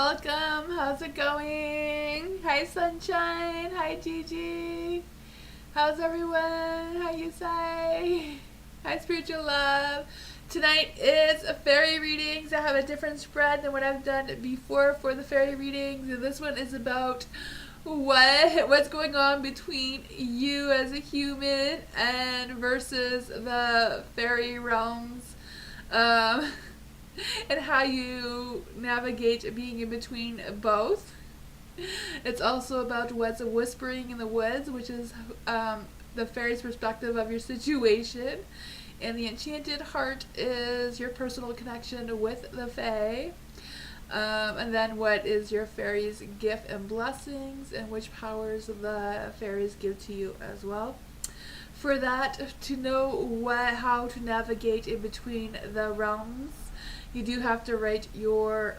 welcome. How's it going? Hi, Sunshine. Hi, Gigi. How's everyone? Hi, Yusai. Hi, Spiritual Love. Tonight is a fairy readings. I have a different spread than what I've done before for the fairy readings. And this one is about what's going on between you as a human and versus the fairy realms. And how you navigate being in between both. It's also about what's whispering in the woods, which is the fairy's perspective of your situation. And the enchanted heart is your personal connection with the fae. And then what is your fairy's gift and blessings, and which powers the fairies give to you as well. For that, to know how to navigate in between the realms, you do have to write your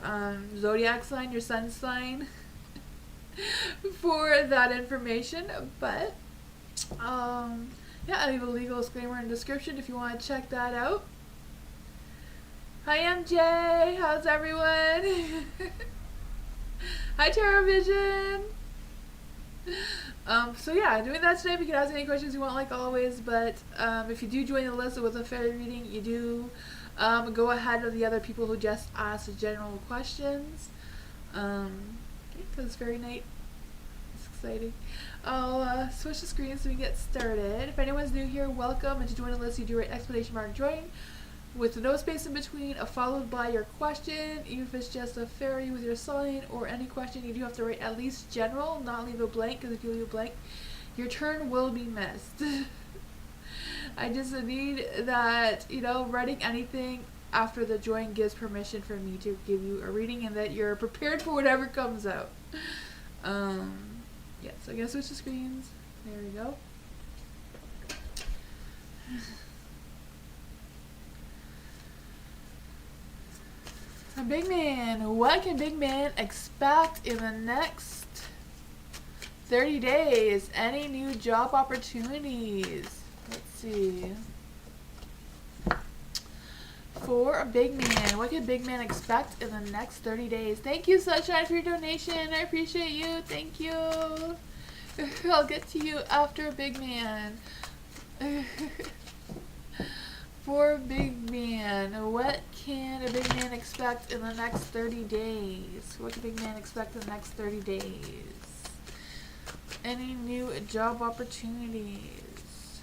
zodiac sign, your sun sign, for that information. But yeah, I leave a legal disclaimer in the description if you want to check that out. Hi MJ, how's everyone? Hi Tarot Vision. So yeah, doing that today. You can ask any questions you want, like always. But if you do join the list with a fairy reading, you do go ahead of the other people who just ask general questions. Because it's fairy night. It's exciting. I'll switch the screen so we can get started. If anyone's new here, welcome. And to join the list, you do write ! join with no space in between, followed by your question. Even if it's just a fairy with your sign or any question, you do have to write at least general, not leave a blank, because if you leave a blank, your turn will be missed. I just need that, writing anything after the join gives permission for me to give you a reading, and that you're prepared for whatever comes out. Yeah, so I'm going to switch the screens. There we go. Big man, what can Big Man expect in the next 30 days? Any new job opportunities? Let's see. For a Big Man, what can Big Man expect in the next 30 days? Thank you, Sunshine, for your donation. I appreciate you. Thank you. I'll get to you after Big Man. For Big Man, what can a Big Man expect in the next 30 days? What can Big Man expect in the next 30 days? Any new job opportunities?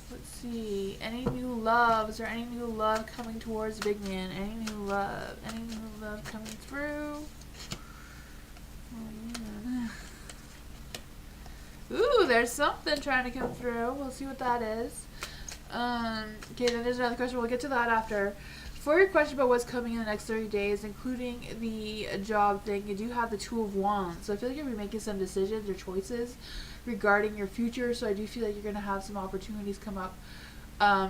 Let's see. Any new love? Is there any new love coming towards Big Man? Any new love? Any new love coming through? Oh, man. Ooh, there's something trying to come through. We'll see what that is. Okay, then there's another question. We'll get to that after. For your question about what's coming in the next 30 days, including the job thing, you do have the Two of Wands. So I feel like you'll be making some decisions or choices regarding your future. So I do feel like you're going to have some opportunities come up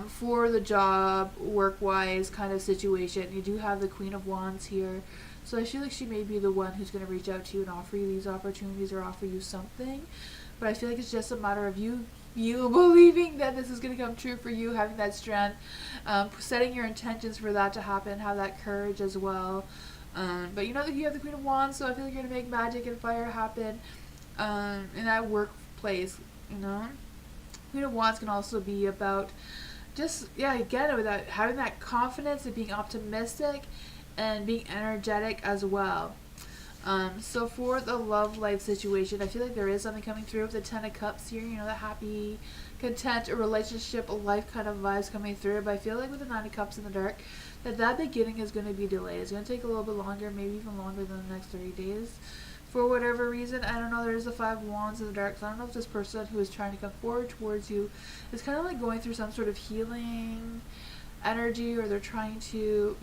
for the job, work-wise kind of situation. You do have the Queen of Wands here. So I feel like she may be the one who's going to reach out to you and offer you these opportunities or offer you something. But I feel like it's just a matter of you believing that this is going to come true for you, having that strength, setting your intentions for that to happen, have that courage as well. But you know that you have the Queen of Wands, so I feel like you're going to make magic and fire happen in that workplace, Queen of Wands can also be about just, again, without having that confidence and being optimistic and being energetic as well. So for the love life situation, I feel like there is something coming through with the Ten of Cups here, the happy, content, relationship, life kind of vibes coming through. But I feel like with the Nine of Cups in the dark, that beginning is going to be delayed. It's going to take a little bit longer, maybe even longer than the next 30 days. For whatever reason, I don't know, there's the Five of Wands in the dark, so I don't know if this person who is trying to come forward towards you is kind of like going through some sort of healing energy, or they're trying to,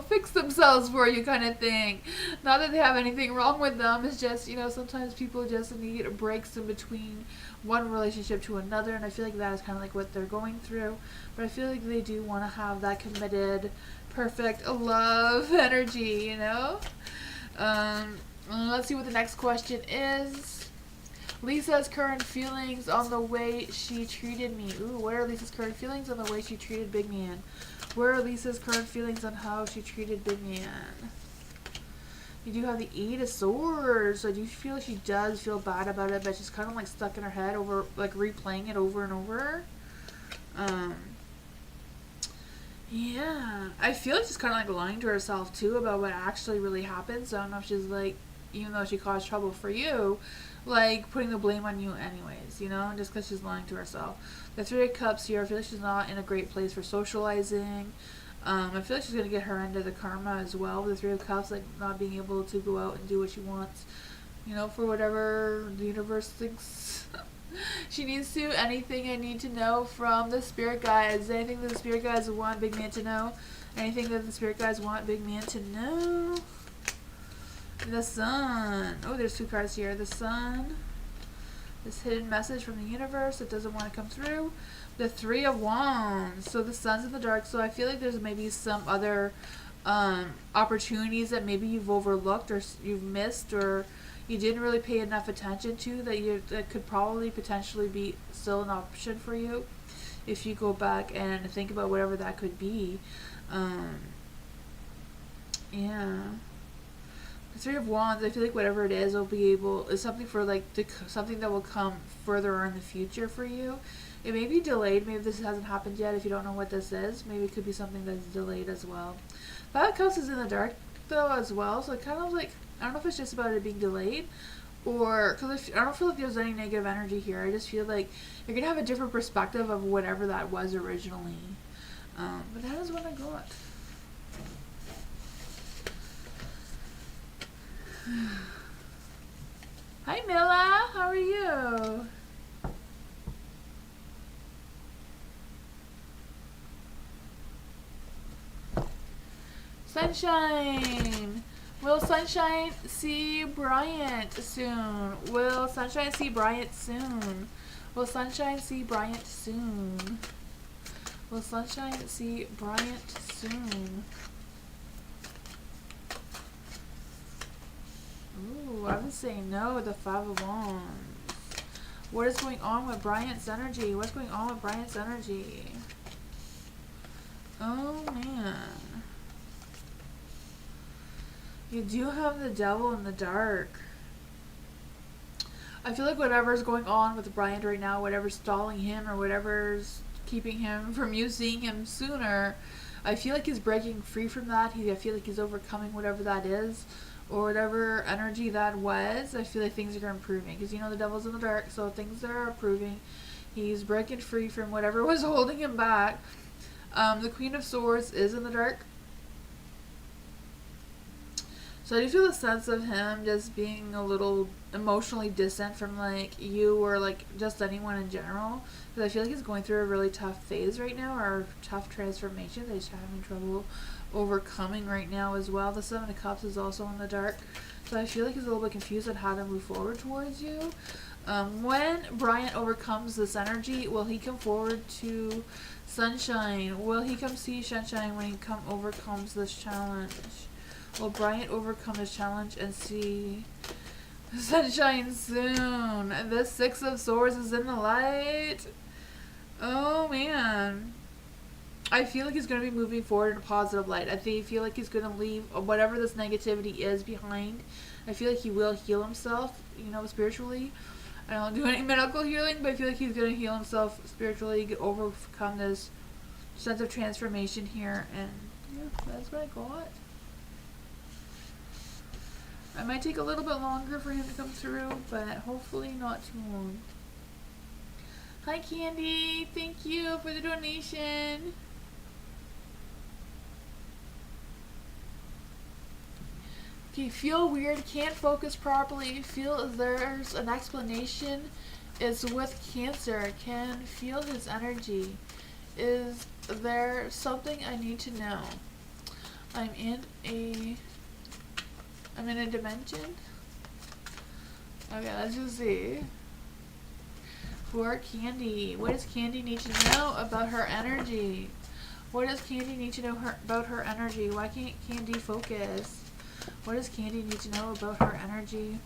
fix themselves for you kind of thing. Not that they have anything wrong with them, it's just, sometimes people just need breaks in between one relationship to another, and I feel like that is kind of like what they're going through. But I feel like they do want to have that committed, perfect love energy, Let's see what the next question is. Lisa's current feelings on the way she treated me. Ooh, what are Lisa's current feelings on the way she treated Big Man? Where are Lisa's current feelings on how she treated Big Man? You do have the Eight of Swords. So I do feel like she does feel bad about it, but she's kind of like stuck in her head over, like replaying it over and over. Yeah. I feel like she's kind of like lying to herself too about what actually really happened. So I don't know if she's like, even though she caused trouble for you, like putting the blame on you anyways, you know, just because she's lying to herself. The Three of Cups here, I feel like she's not in a great place for socializing. I feel like she's going to get her end of the karma as well with the Three of Cups, like not being able to go out and do what she wants, you know, for whatever the universe thinks she needs to. Anything I need to know from the spirit guides? Anything that the spirit guides want big man to know? Anything that the spirit guides want big man to know? The Sun. Oh, there's two cards here. The Sun. This hidden message from the universe that doesn't want to come through. The Three of Wands. So the Sun's in the dark. So I feel like there's maybe some other opportunities that maybe you've overlooked or you've missed or you didn't really pay enough attention to that could probably potentially be still an option for you if you go back and think about whatever that could be. Yeah. The Three of Wands, I feel like whatever it is, is something for like something that will come further in the future for you. It may be delayed. Maybe this hasn't happened yet. If you don't know what this is, maybe it could be something that's delayed as well. Five of Cups is in the dark though as well, so it kind of like, I don't know if it's just about it being delayed, or because I don't feel like there's any negative energy here. I just feel like you're gonna have a different perspective of whatever that was originally. But that is what I got. Hi Mila, how are you? Sunshine. Will Sunshine see Bryant soon? Will Sunshine see Bryant soon? Will Sunshine see Bryant soon? Will Sunshine see Bryant soon? Ooh, I would say no with the Five of Wands. What is going on with Bryant's energy? What's going on with Bryant's energy? Oh, man. You do have the Devil in the dark. I feel like whatever's going on with Bryant right now, whatever's stalling him or whatever's keeping him from you seeing him sooner, I feel like he's breaking free from that. I feel like he's overcoming whatever that is. Or whatever energy that was. I feel like things are improving. Because, you know, the Devil's in the dark. So things are improving. He's breaking free from whatever was holding him back. The Queen of Swords is in the dark. So I do feel a sense of him just being a little emotionally distant from, like, you or, like, just anyone in general. Because I feel like he's going through a really tough phase right now. Or a tough transformation that he's having trouble overcoming right now as well. The Seven of Cups is also in the dark, so I feel like he's a little bit confused on how to move forward towards you. When Bryant overcomes this energy, will he come forward to Sunshine? Will he come see Sunshine when he overcomes this challenge? Will Bryant overcome this challenge and see Sunshine soon? And the Six of Swords is in the light. Oh man. I feel like he's going to be moving forward in a positive light. I feel like he's going to leave whatever this negativity is behind. I feel like he will heal himself, you know, spiritually. I don't do any medical healing, but I feel like he's going to heal himself spiritually, overcome this sense of transformation here. And yeah, that's what I got. It might take a little bit longer for him to come through, but hopefully not too long. Hi Candy, thank you for the donation. Okay, feel weird, can't focus properly, feel there's an explanation, is with Cancer, can feel his energy. Is there something I need to know? I'm in a dimension? Okay, let's just see. For Candy, what does Candy need to know about her energy? What does Candy need to know about her energy? Why can't Candy focus? What does Candy need to know about her energy?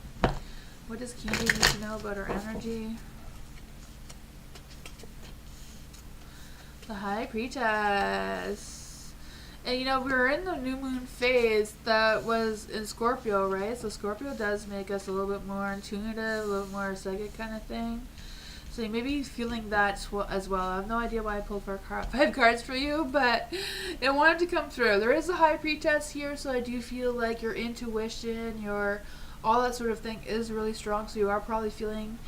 What does Candy need to know about her energy? The High Priestess. And we were in the new moon phase that was in Scorpio, right? So Scorpio does make us a little bit more intuitive, a little more psychic kind of thing. So you may be feeling that as well. I have no idea why I pulled 5 cards for you, but it wanted to come through. There is a high priestess here, so I do feel like your intuition, your all that sort of thing is really strong. So you are probably feeling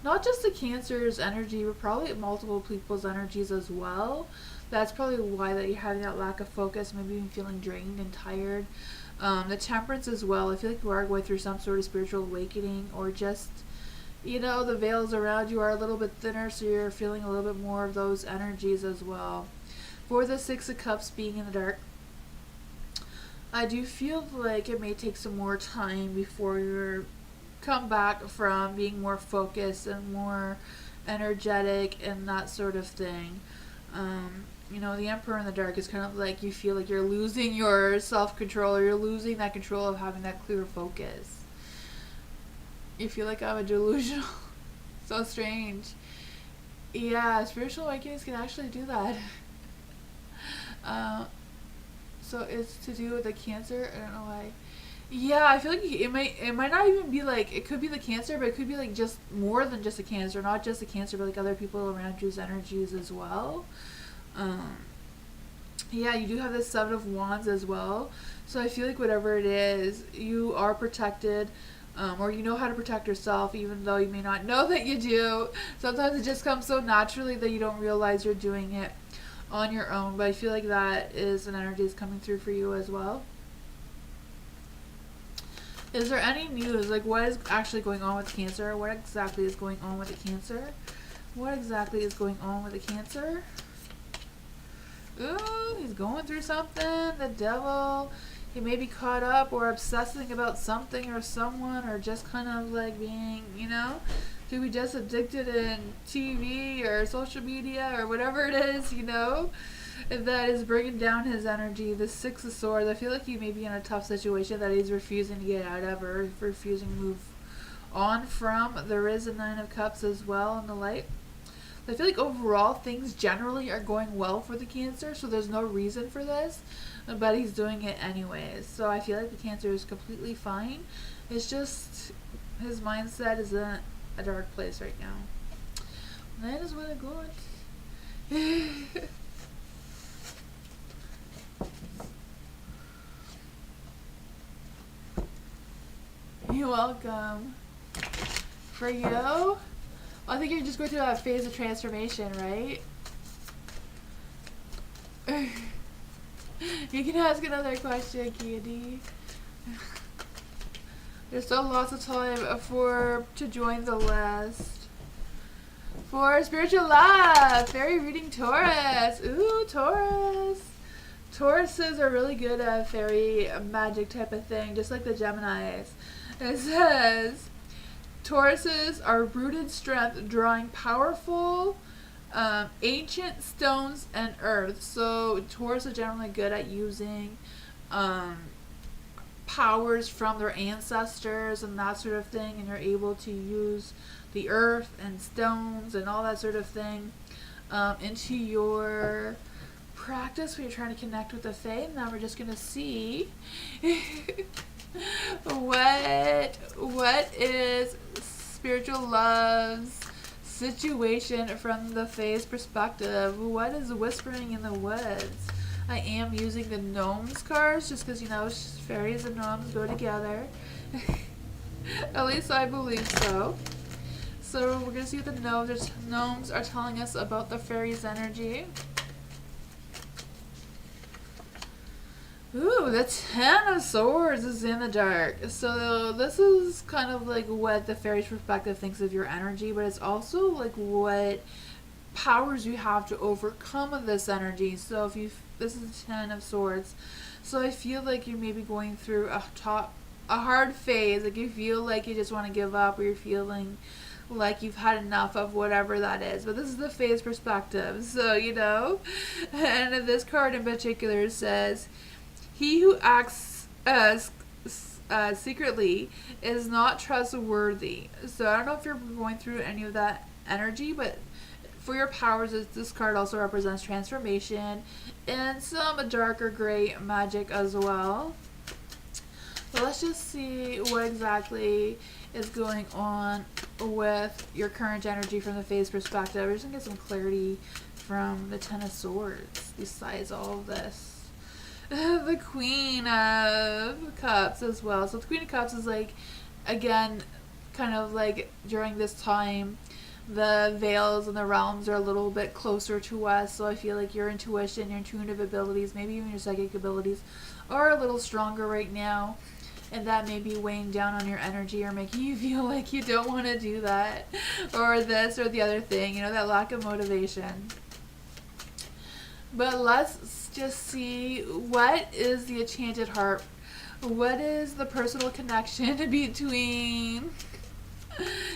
not just the Cancer's energy, but probably multiple people's energies as well. That's probably why that you're having that lack of focus, maybe even feeling drained and tired. The Temperance as well. I feel like you are going through some sort of spiritual awakening, or just the veils around you are a little bit thinner, so you're feeling a little bit more of those energies as well. For the Six of Cups being in the dark, I do feel like it may take some more time before you come back from being more focused and more energetic and that sort of thing. The Emperor in the dark is kind of like you feel like you're losing your self-control, or you're losing that control of having that clear focus. You feel like I'm a delusional. So strange. Yeah, spiritual awakenings can actually do that. So it's to do with the Cancer. I don't know why. Yeah, I feel like it might not even be like, it could be the Cancer, but it could be like just more than just a Cancer, not just the Cancer, but like other people around you's energies as well. Yeah, you do have this Seven of Wands as well. So I feel like whatever it is, you are protected. Or you know how to protect yourself, even though you may not know that you do. Sometimes it just comes so naturally that you don't realize you're doing it on your own. But I feel like that is an energy that's coming through for you as well. Is there any news? Like, what is actually going on with Cancer? What exactly is going on with the Cancer? What exactly is going on with the Cancer? Ooh, he's going through something. The Devil. He may be caught up or obsessing about something or someone, or just kind of like being, could be just addicted in TV or social media or whatever it is, that is bringing down his energy. The Six of Swords, I feel like he may be in a tough situation that he's refusing to get out of, or refusing to move on from. There is a Nine of Cups as well in the light. I feel like overall things generally are going well for the Cancer, so there's no reason for this, but he's doing it anyways. So I feel like the Cancer is completely fine. It's just his mindset is in a dark place right now. That is what I got. You're welcome. For you, I think you're just going through that phase of transformation, right? You can ask another question, Candy. There's still lots of time to join the list. For spiritual love, fairy reading Taurus. Ooh, Taurus. Tauruses are really good at fairy magic type of thing, just like the Geminis. It says, Tauruses are rooted strength, drawing powerful, ancient stones and earth. So Taurus are generally good at using powers from their ancestors and that sort of thing, and you're able to use the earth and stones and all that sort of thing into your practice when you're trying to connect with the Fae. Now we're just gonna see what is spiritual love's situation from the Fae's perspective. What is whispering in the woods? I am using the gnomes cards just because fairies and gnomes go together. At least I believe so. So we're gonna see what the gnomes are telling us about the fairies' energy. Ooh, the Ten of Swords is in the dark. So this is kind of like what the fairy's perspective thinks of your energy, but it's also like what powers you have to overcome this energy. So this is the Ten of Swords. So I feel like you may be going through a hard phase. Like you feel like you just want to give up, or you're feeling like you've had enough of whatever that is. But this is the Fae's perspective. So, and this card in particular says, he who acts secretly is not trustworthy. So I don't know if you're going through any of that energy, but For your powers, this card also represents transformation and some darker gray magic as well. So let's just see what exactly is going on with your current energy from the Fae's perspective. We're just going to get some clarity from the Ten of Swords besides all of this. The Queen of Cups as well. So the Queen of Cups is like, again, kind of like during this time, the veils and the realms are a little bit closer to us. So I feel like your intuition, your intuitive abilities, maybe even your psychic abilities are a little stronger right now. And that may be weighing down on your energy or making you feel like you don't want to do that or this or the other thing, you know, that lack of motivation. But let's just see, what is the Enchanted Heart? What is the personal connection between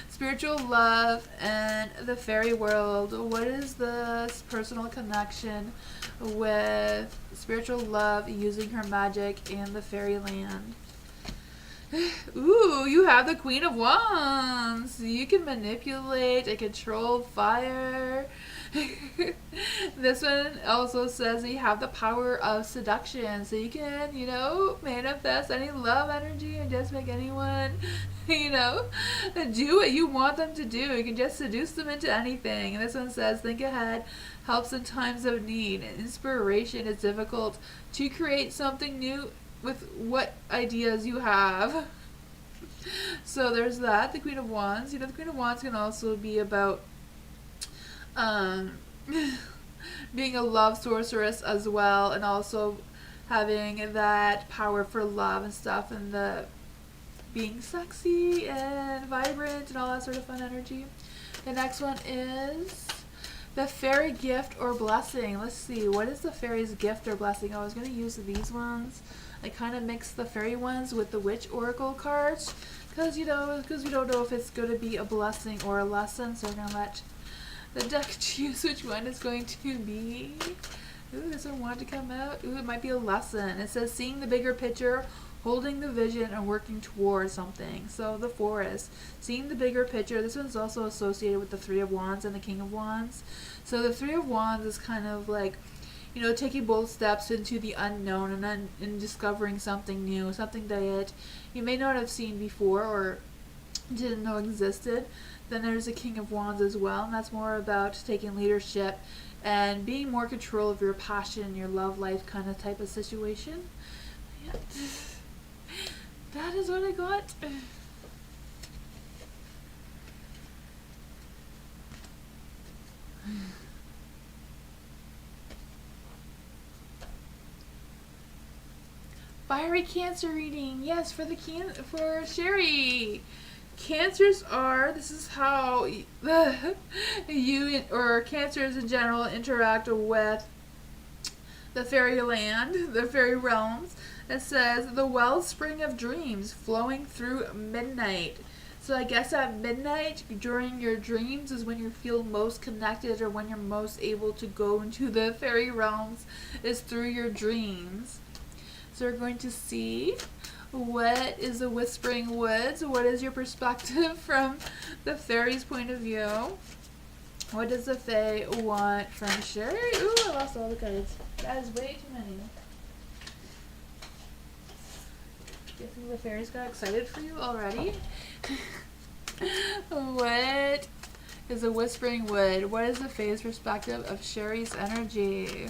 spiritual love and the fairy world? What is the personal connection with spiritual love using her magic in the fairyland? Ooh, you have the Queen of Wands. You can manipulate and control fire. This one also says that you have the power of seduction. So you can, you know, manifest any love energy and just make anyone, you know, do what you want them to do. You can just seduce them into anything. And this one says, think ahead, helps in times of need. Inspiration is difficult to create something new with what ideas you have. So there's that, the Queen of Wands. You know, the Queen of Wands can also be about being a love sorceress as well, and also having that power for love and stuff, and the being sexy and vibrant and all that sort of fun energy. The next one is the fairy gift or blessing. Let's see, what is the fairy's gift or blessing? I was going to use these ones. I kind of mixed the fairy ones with the witch oracle cards because we don't know if it's going to be a blessing or a lesson, so we're going to let the deck choose which one is going to be. Ooh, this one wanted to come out. Ooh, it might be a lesson. It says seeing the bigger picture, holding the vision, and working towards something. So the Forest, seeing the bigger picture. This one's also associated with the Three of Wands and the King of Wands. So the Three of Wands is kind of like, you know, taking bold steps into the unknown and then discovering something new, something that you may not have seen before or didn't know existed. Then there's the King of Wands as well, and that's more about taking leadership and being more control of your passion, your love life kind of type of situation. Yeah. That is what I got. Fiery Cancer reading, yes, for Sherry. Cancers are, this is how you or cancers in general interact with the fairyland, the fairy realms. It says the wellspring of dreams flowing through midnight. So I guess at midnight during your dreams is when you feel most connected, or when you're most able to go into the fairy realms, is through your dreams. So we're going to see, what is the Whispering Woods? What is your perspective from the fairy's point of view? What does the Fae want from Sherry? Ooh, I lost all the cards. That is way too many. Guessing the fairies got excited for you already? What is a Whispering Wood? What is the Fae's perspective of Sherry's energy?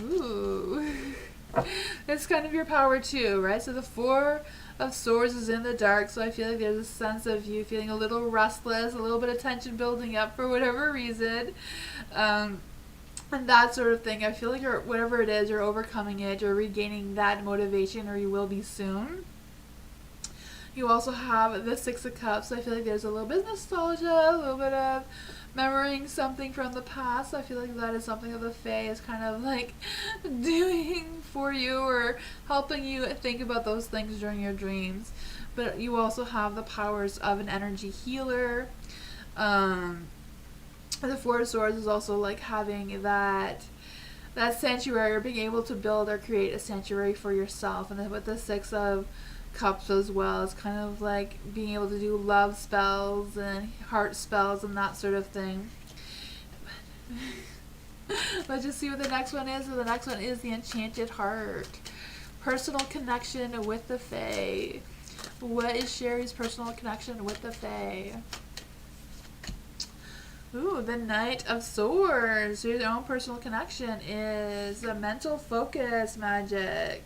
Ooh. It's kind of your power too, right? So the Four of Swords is in the dark, so I feel like there's a sense of you feeling a little restless, a little bit of tension building up for whatever reason. And that sort of thing. I feel like whatever it is, you're overcoming it, you're regaining that motivation, or you will be soon. You also have the Six of Cups. So I feel like there's a little bit of nostalgia, a little bit of remembering something from the past. I feel like that is something that the Fae is kind of like doing for you, or helping you think about those things during your dreams. But you also have the powers of an energy healer. The Four of Swords is also like having that sanctuary, or being able to build or create a sanctuary for yourself. And then with the Six of Cups as well. It's kind of like being able to do love spells and heart spells and that sort of thing. Let's just see what the next one is. So the next one is the Enchanted Heart. Personal connection with the Fae. What is Sherry's personal connection with the Fae? Ooh, the Knight of Swords. Your own personal connection is a mental focus magic.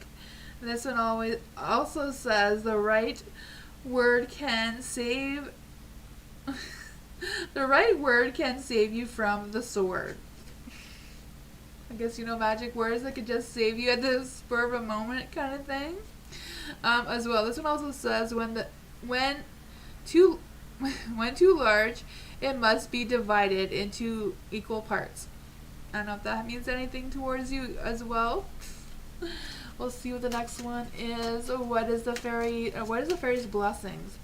This one always also says the right word can save the right word can save you from the sword. I guess you know magic words that could just save you at the spur of a moment kind of thing. As well, this one also says when too large, it must be divided into equal parts. I don't know if that means anything towards you as well. We'll see what the next one is. What is the fairy? What is the fairy's blessings?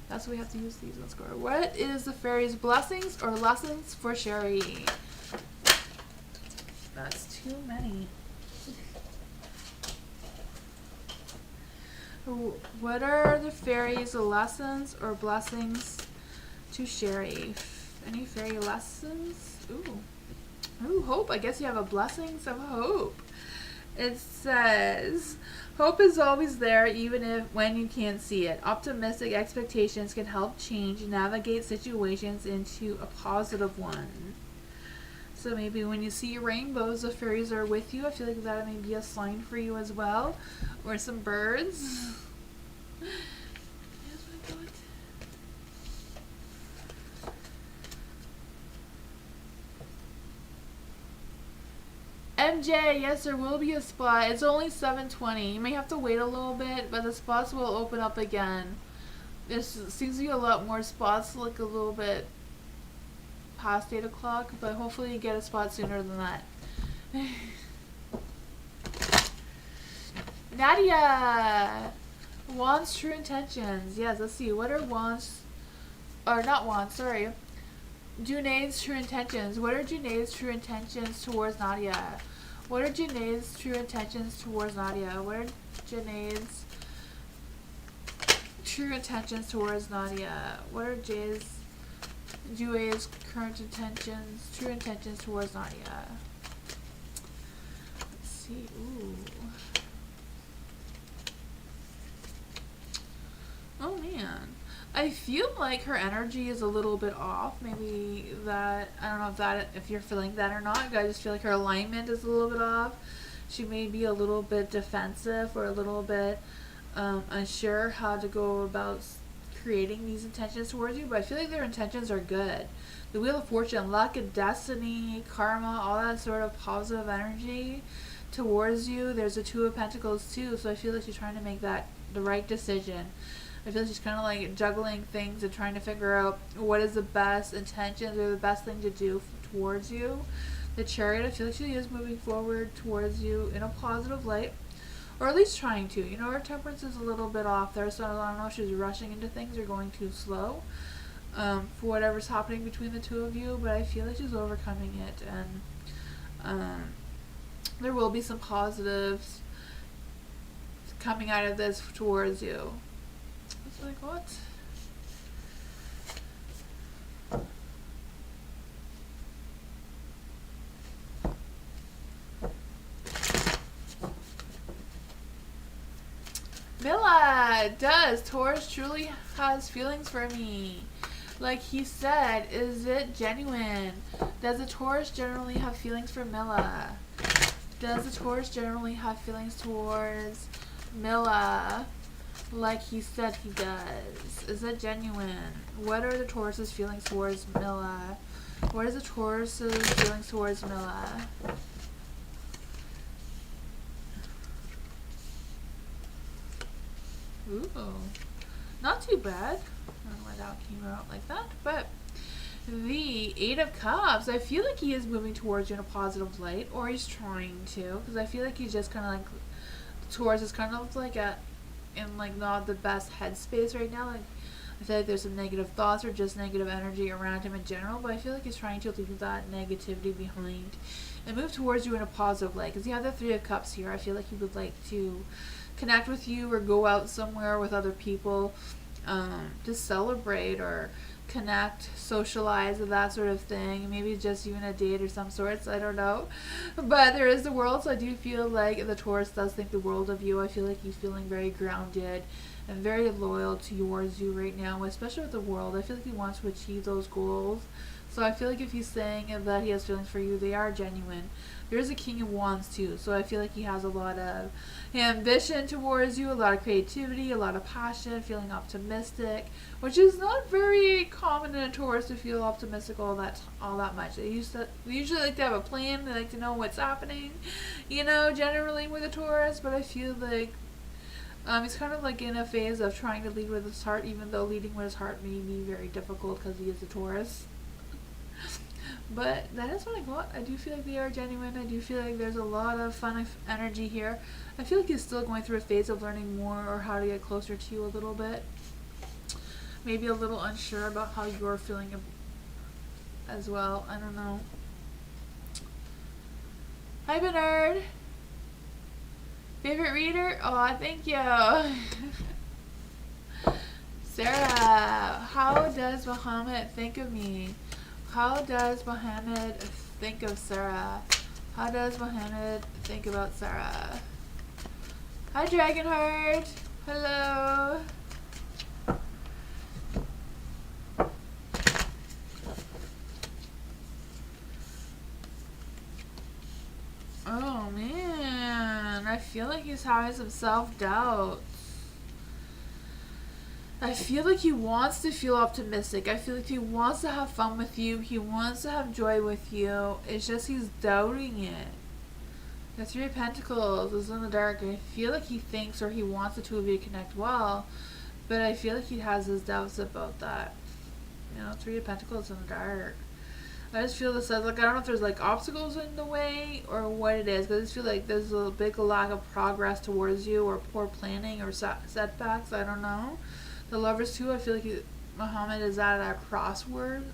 That's what we have to use these ones for. What is the fairy's blessings or lessons for Sherry? That's too many. What are the fairy's lessons or blessings to Sherry? Any fairy lessons? Ooh, hope. I guess you have a blessings of hope. It says, hope is always there even when you can't see it. Optimistic expectations can help navigate situations into a positive one. So maybe when you see rainbows, the fairies are with you. I feel like that may be a sign for you as well. Or some birds. MJ, yes, there will be a spot. It's only 7:20. You may have to wait a little bit, but the spots will open up again. There seems to be a lot more spots, like a little bit past 8 o'clock, but hopefully you get a spot sooner than that. Nadia! Wands, true intentions. Yes, let's see. What are Wands, or not Wands, sorry. Junaid's true intentions. What are Junaid's true intentions towards Nadia? What are Junaid's true intentions towards Nadia? What are Junaid's true intentions towards Nadia? What are Junaid's current intentions, true intentions towards Nadia? Let's see. Ooh. Oh man. I feel like her energy is a little bit off. Maybe that, I don't know if you're feeling that or not. I just feel like her alignment is a little bit off. She may be a little bit defensive or a little bit unsure how to go about creating these intentions towards you, but I feel like their intentions are good. The Wheel of Fortune, luck and destiny, karma, all that sort of positive energy towards you. There's a Two of Pentacles too, so I feel like she's trying to make the right decision. I feel like she's kind of like juggling things and trying to figure out what is the best intentions or the best thing to do towards you. The Chariot, I feel like she is moving forward towards you in a positive light, or at least trying to. You know, her temperance is a little bit off there, so I don't know if she's rushing into things or going too slow for whatever's happening between the two of you, but I feel like she's overcoming it, and there will be some positives coming out of this towards you. It's like, what? Mila does. Taurus truly has feelings for me. Like he said, is it genuine? Does a Taurus generally have feelings for Mila? Does a Taurus generally have feelings towards Mila? Like he said he does. Is it genuine? What are the Taurus's feelings towards Mila? What is the Taurus's feelings towards Mila? Ooh, not too bad. I don't know why that came out like that, but the Eight of Cups, I feel like he is moving towards you in a positive light, or he's trying to, because I feel like he's just kind of like, Taurus is kind of like in like not the best headspace right now. Like I feel like there's some negative thoughts or just negative energy around him in general, but I feel like he's trying to leave that negativity behind and move towards you in a positive light, because you have the Three of Cups here. I feel like he would like to connect with you or go out somewhere with other people to celebrate or connect, socialize, and that sort of thing. Maybe just even a date or some sorts. I don't know. But there is the world, so I do feel like the Taurus does think the world of you. I feel like he's feeling very grounded and very loyal towards you right now, especially with the world. I feel like he wants to achieve those goals. So I feel like if he's saying that he has feelings for you, they are genuine. There's a King of Wands too, so I feel like he has a lot of ambition towards you, a lot of creativity, a lot of passion, feeling optimistic, which is not very common in a Taurus to feel optimistic all that much. They usually like to have a plan. They like to know what's happening, generally with a Taurus. But I feel like he's kind of like in a phase of trying to lead with his heart, even though leading with his heart may be very difficult because he is a Taurus. But that is what I got. I do feel like they are genuine. I do feel like there's a lot of fun energy here. I feel like he's still going through a phase of learning more or how to get closer to you a little bit. Maybe a little unsure about how you're feeling as well. I don't know. Hi, Bernard. Favorite reader? Oh, thank you. Sarah, how does Muhammad think of me? How does Muhammad think of Sarah? How does Muhammad think about Sarah? Hi, Dragonheart. Hello. Oh, man. I feel like he's having some self-doubt. I feel like he wants to feel optimistic. I feel like he wants to have fun with you. He wants to have joy with you. It's just he's doubting it. The Three of Pentacles is in the dark. I feel like he thinks or he wants the two of you to connect well, but I feel like he has his doubts about that. Three of Pentacles in the dark. I just feel this as like, I don't know if there's like obstacles in the way or what it is, but I just feel like there's a big lack of progress towards you or poor planning or setbacks. I don't know. The Lovers too, I feel like Muhammad is at a crossroads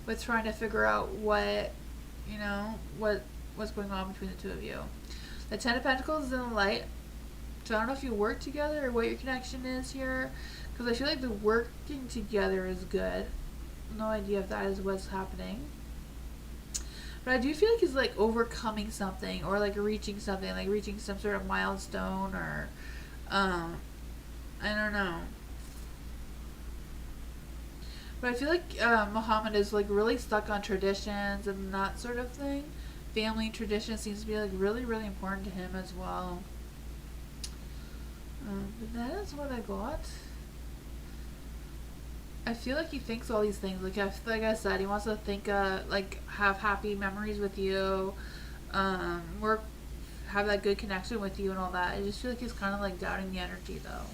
with trying to figure out what's going on between the two of you. The Ten of Pentacles is in the light, so I don't know if you work together or what your connection is here, because I feel like the working together is good. No idea if that is what's happening. But I do feel like he's like overcoming something or like reaching something, like reaching some sort of milestone or I don't know. But I feel like Muhammad is like really stuck on traditions and that sort of thing. Family tradition seems to be like really, really important to him as well. But that is what I got. I feel like he thinks all these things. Like I said, he wants to think, like have happy memories with you, work, have that good connection with you and all that. I just feel like he's kind of like doubting the energy though.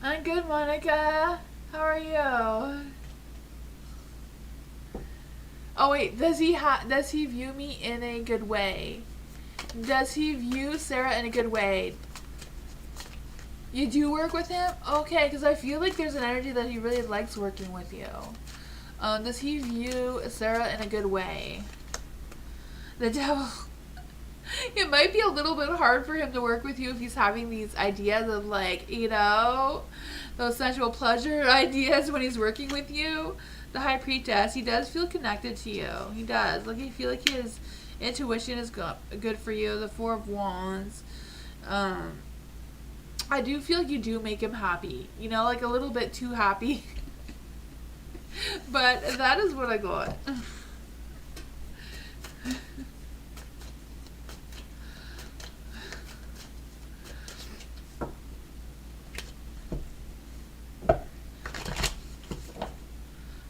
I'm good, Monica. How are you? Oh wait, does he view me in a good way? Does he view Sarah in a good way? You do work with him? Okay, because I feel like there's an energy that he really likes working with you. Does he view Sarah in a good way? The devil. It might be a little bit hard for him to work with you if he's having these ideas of like, those sensual pleasure ideas when he's working with you. The High Priestess, he does feel connected to you. He does. Like, I feel like his intuition is good for you. The Four of Wands. I do feel like you do make him happy. Like a little bit too happy. But that is what I got.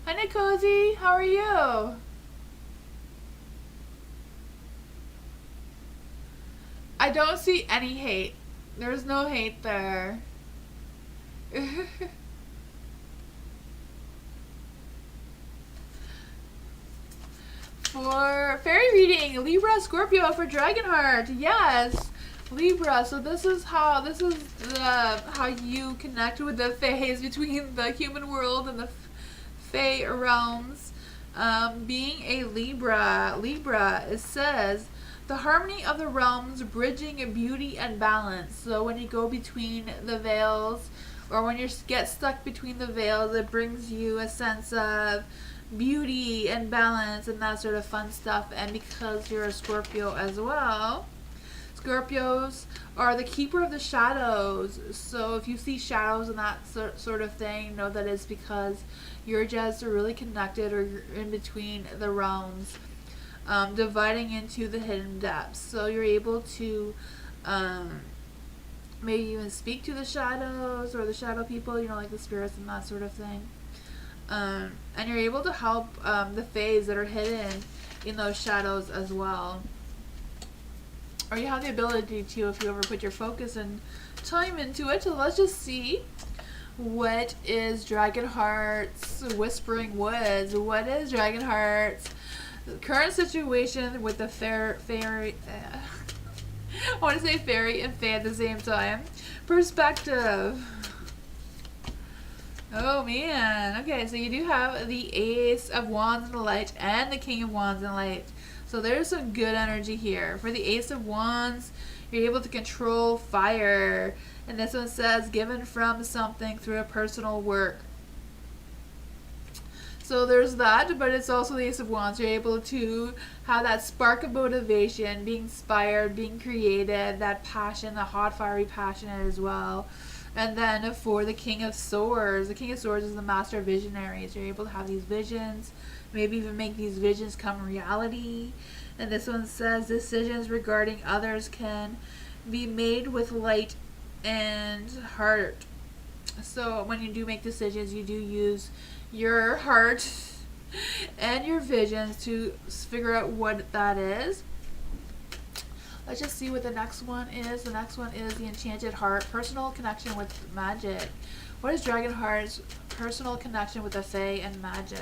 Hi, Nick Cozy. How are you? I don't see any hate. There's no hate there. For fairy reading, Libra, Scorpio for Dragonheart. Yes, Libra. So this is how you connect with the faes between the human world and the fae realms. Being a Libra, it says The harmony of the realms, bridging beauty and balance. So when you go between the veils, or when you get stuck between the veils, it brings you a sense of beauty and balance and that sort of fun stuff. And because you're a Scorpio as well, Scorpios are the keeper of the shadows. So if you see shadows and that sort of thing, know that it's because you're just really connected, or you're in between the realms, dividing into the hidden depths. So you're able to maybe even speak to the shadows or the shadow people, you know, like the spirits and that sort of thing. And you're able to help the faes that are hidden in those shadows as well. Or you have the ability to, if you ever put your focus and time into it. So let's just see. What is Dragonheart's Whispering Woods? What is Dragonheart's current situation with the fairy? I want to say fairy and fae at the same time. Perspective. Oh man. Okay, so you do have the Ace of Wands in the light and the King of Wands in the light. So there's some good energy here. For the Ace of Wands, you're able to control fire. And this one says, given from something through a personal work. So there's that, but it's also the Ace of Wands. You're able to have that spark of motivation, being inspired, being creative, that passion, the hot, fiery passion as well. And then for the King of Swords, the King of Swords is the master of visionaries. You're able to have these visions, maybe even make these visions come reality. And this one says, decisions regarding others can be made with light and heart. So when you do make decisions, you do use your heart and your visions to figure out what that is. Let's just see what the next one is. The next one is the Enchanted Heart, personal connection with magic. What is Dragonheart's personal connection with the fae and magic?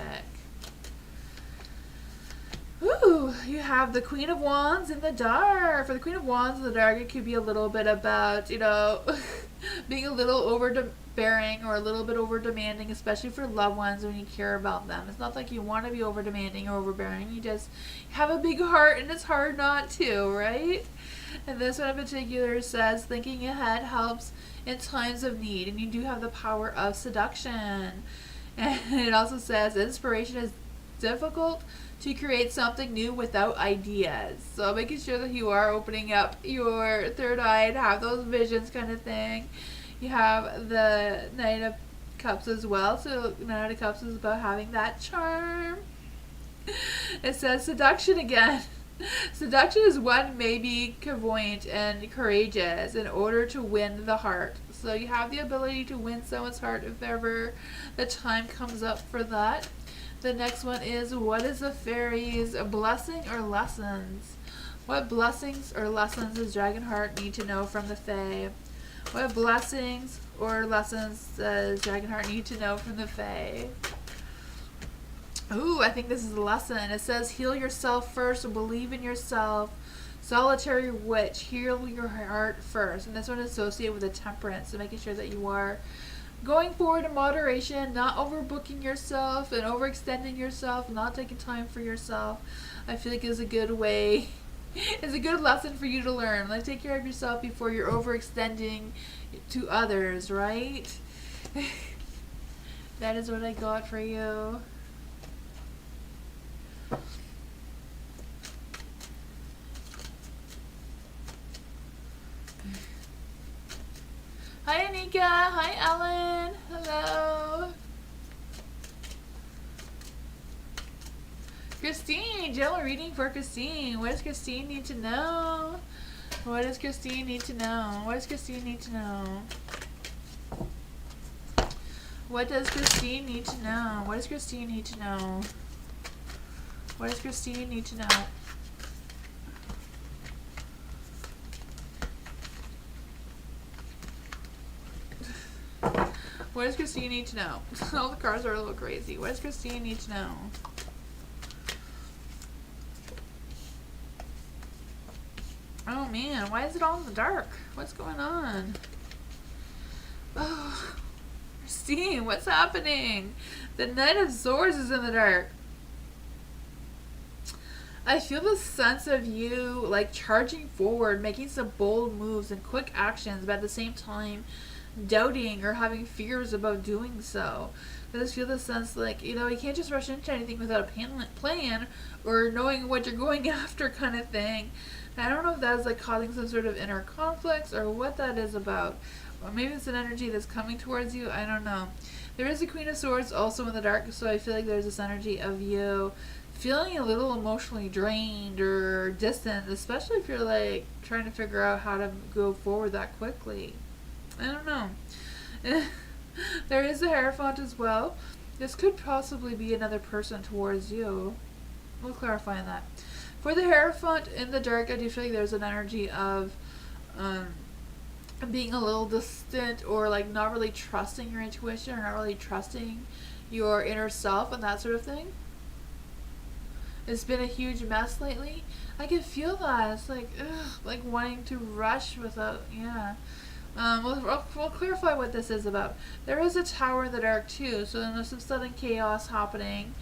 Ooh, you have the Queen of Wands in the dark. For the Queen of Wands in the dark, it could be a little bit about, you know, being a little overbearing or a little bit over demanding, especially for loved ones when you care about them. It's not like you want to be over demanding or overbearing. You just have a big heart and it's hard not to, right? And this one in particular says, thinking ahead helps in times of need. And you do have the power of seduction. And it also says, inspiration is difficult to create something new without ideas. So making sure that you are opening up your third eye to have those visions kind of thing. You have the Knight of Cups as well. So Knight of Cups is about having that charm. It says seduction again. Seduction is one may be clairvoyant and courageous in order to win the heart. So you have the ability to win someone's heart if ever the time comes up for that. The next one is, what is the fairies' blessing or lessons? What blessings or lessons does Dragonheart need to know from the fae? What blessings or lessons does Dragonheart need to know from the fae? Ooh, I think this is a lesson. It says, heal yourself first, believe in yourself. Solitary witch, heal your heart first. And this one is associated with the temperance, so making sure that you are going forward in moderation, not overbooking yourself and overextending yourself, not taking time for yourself. I feel like is a good way, it's a good lesson for you to learn. Like, take care of yourself before you're overextending to others, right? That is what I got for you. Hi Anika, hi Ellen, hello. Christine, general reading for Christine. What does Christine need to know? What does Christine need to know? What does Christine need to know? What does Christine need to know? What does Christine need to know? What does Christine need to know? What does Christine need to know? All the cards are a little crazy. What does Christine need to know? Oh man, why is it all in the dark? What's going on? Oh, Christine, what's happening? The Knight of Swords is in the dark. I feel the sense of you like charging forward, making some bold moves and quick actions, but at the same time doubting or having fears about doing so. I just feel the sense like, you know, you can't just rush into anything without a plan or knowing what you're going after kind of thing. And I don't know if that is like causing some sort of inner conflicts or what that is about. Or maybe it's an energy that's coming towards you. I don't know. There is a Queen of Swords also in the dark, so I feel like there's this energy of you feeling a little emotionally drained or distant, especially if you're like trying to figure out how to go forward that quickly. I don't know. There is a Hierophant as well. This could possibly be another person towards you. We'll clarify that. For the Hierophant in the dark, I do feel like there's an energy of being a little distant or like not really trusting your intuition or not really trusting your inner self and that sort of thing. It's been a huge mess lately. I can feel that. It's like, ugh, like wanting to rush without, yeah. We'll clarify what this is about. There is a tower in the dark too, so then there's some sudden chaos happening.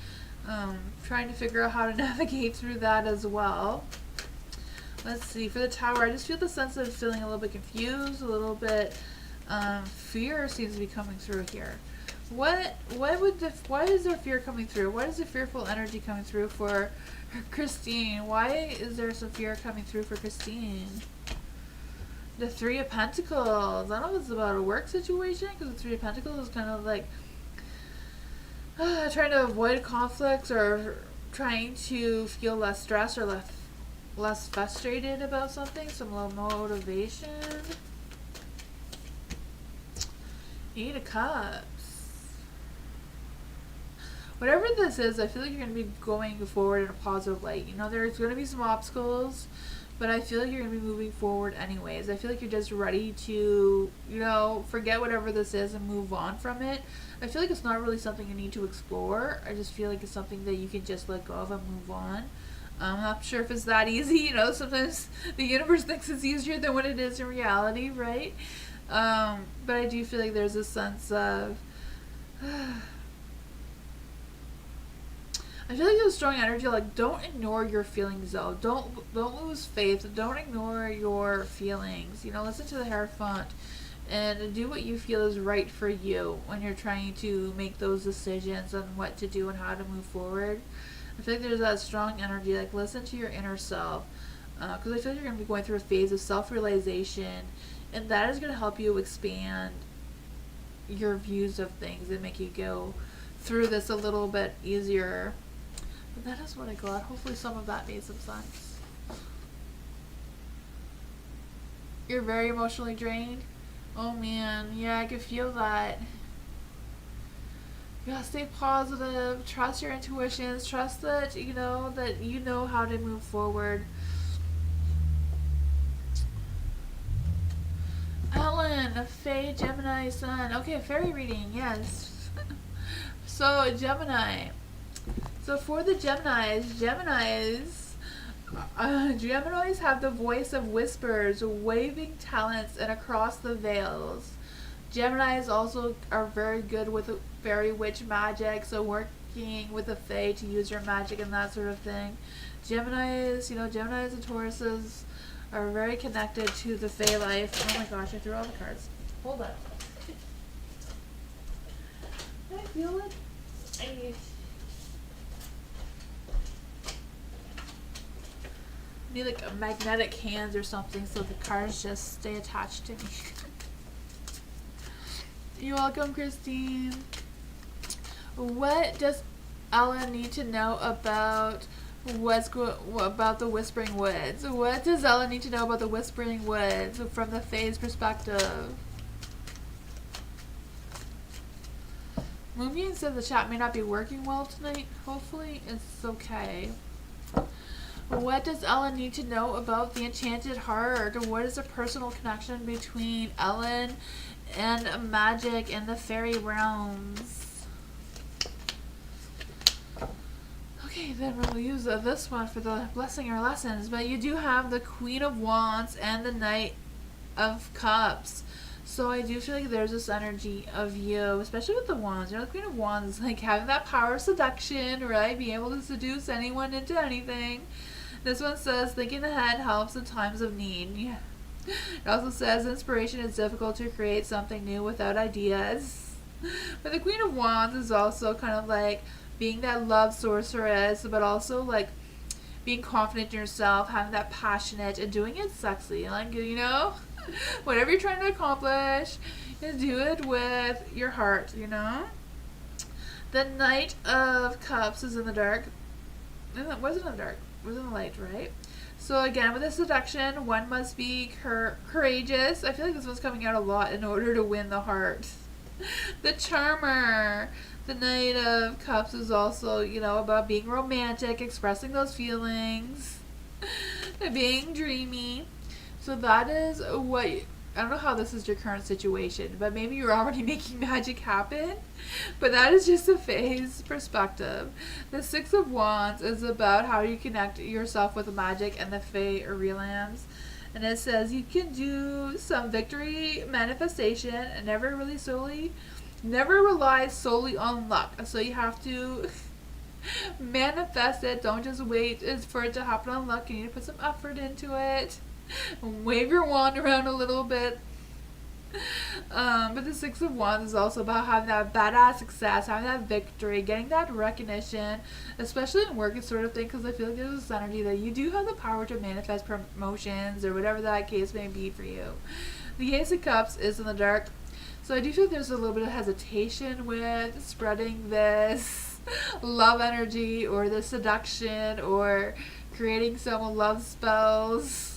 Trying to figure out how to navigate through that as well. Let's see, for the tower, I just feel the sense of feeling a little bit confused, a little bit, fear seems to be coming through here. Why is there fear coming through? What is the fearful energy coming through for Christine? Why is there some fear coming through for Christine? The Three of Pentacles. I don't know if it's about a work situation, because the Three of Pentacles is kind of like trying to avoid conflicts or trying to feel less stressed or less frustrated about something. Some low motivation. Eight of Cups. Whatever this is, I feel like you're going to be going forward in a positive light. You know, there's going to be some obstacles, but I feel like you're going to be moving forward anyways. I feel like you're just ready to, you know, forget whatever this is and move on from it. I feel like it's not really something you need to explore. I just feel like it's something that you can just let go of and move on. I'm not sure if it's that easy. You know, sometimes the universe thinks it's easier than what it is in reality, right? But I do feel like there's a sense of... I feel like there's a strong energy, like, don't ignore your feelings, though. Don't lose faith. Don't ignore your feelings. You know, listen to the Hierophant and do what you feel is right for you when you're trying to make those decisions on what to do and how to move forward. I feel like there's that strong energy, like, listen to your inner self. Because I feel like you're going to be going through a phase of self-realization, and that is going to help you expand your views of things and make you go through this a little bit easier. But that is what I got. Hopefully some of that made some sense. You're very emotionally drained? Oh man, yeah, I can feel that. You gotta stay positive, trust your intuitions, trust that you know how to move forward. Ellen, Fae, Gemini, Sun. Okay, fairy reading, yes. So, Gemini. So for the Geminis have the voice of whispers, waving talents, and across the veils. Geminis also are very good with fairy witch magic, so working with the Fae to use your magic and that sort of thing. Geminis and Tauruses are very connected to the Fae life. Oh my gosh, I threw all the cards. Hold on. Can I feel it? I need like a magnetic hands or something so the cards just stay attached to me. You're welcome, Christine. What does Ella need to know about about the Whispering Woods? What does Ella need to know about the Whispering Woods from the Fae's perspective? Moonbeam said the chat may not be working well tonight. Hopefully it's okay. What does Ellen need to know about the Enchanted Heart? What is the personal connection between Ellen and magic and the fairy realms? Okay, then we'll use this one for the blessing or lessons. But you do have the Queen of Wands and the Knight of Cups. So I do feel like there's this energy of you, especially with the Wands. You know, the Queen of Wands is like having that power of seduction, right? Being able to seduce anyone into anything. This one says thinking ahead helps in times of need. Yeah. It also says inspiration is difficult to create something new without ideas. But the Queen of Wands is also kind of like being that love sorceress, but also like being confident in yourself, having that passionate, and doing it sexy. Like, you know, whatever you're trying to accomplish, you do it with your heart, you know? The Knight of Cups is in the dark. Was it in the dark? Was in the light, right? So again, with the seduction, one must be courageous. I feel like this one's coming out a lot in order to win the heart. The Charmer. The Knight of Cups is also, you know, about being romantic, expressing those feelings, being dreamy. So that is what, I don't know how this is your current situation, but maybe you're already making magic happen. But that is just a phase perspective. The Six of Wands is about how you connect yourself with the magic and the FAERIE lands. And it says you can do some victory manifestation and never rely solely on luck. So you have to manifest it. Don't just wait for it to happen on luck. You need to put some effort into it. Wave your wand around a little bit. But the Six of Wands is also about having that badass success, having that victory, getting that recognition, especially in work and sort of thing, because I feel like there's this energy that you do have the power to manifest promotions or whatever that case may be for you. The Ace of Cups is in the dark, so I do feel like there's a little bit of hesitation with spreading this love energy or the seduction or creating some love spells.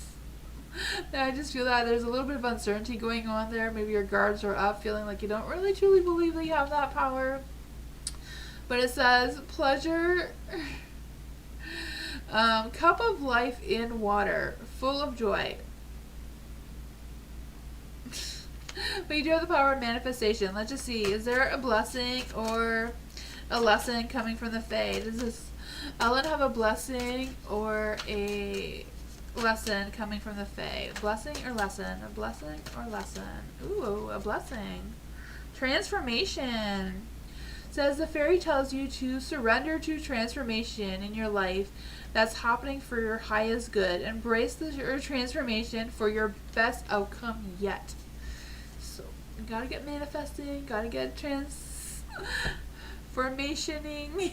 I just feel that there's a little bit of uncertainty going on there. Maybe your guards are up, feeling like you don't really truly believe that you have that power. But it says pleasure, cup of life in water, full of joy. But you do have the power of manifestation. Let's just see. Is there a blessing or a lesson coming from the Fae? Does this Ellen have a blessing or a lesson coming from the Fae? Blessing or lesson? A blessing or lesson? Ooh, a blessing. Transformation. Says the fairy tells you to surrender to transformation in your life that's happening for your highest good. Embrace your transformation for your best outcome yet. So, you gotta get manifesting, gotta get transformationing.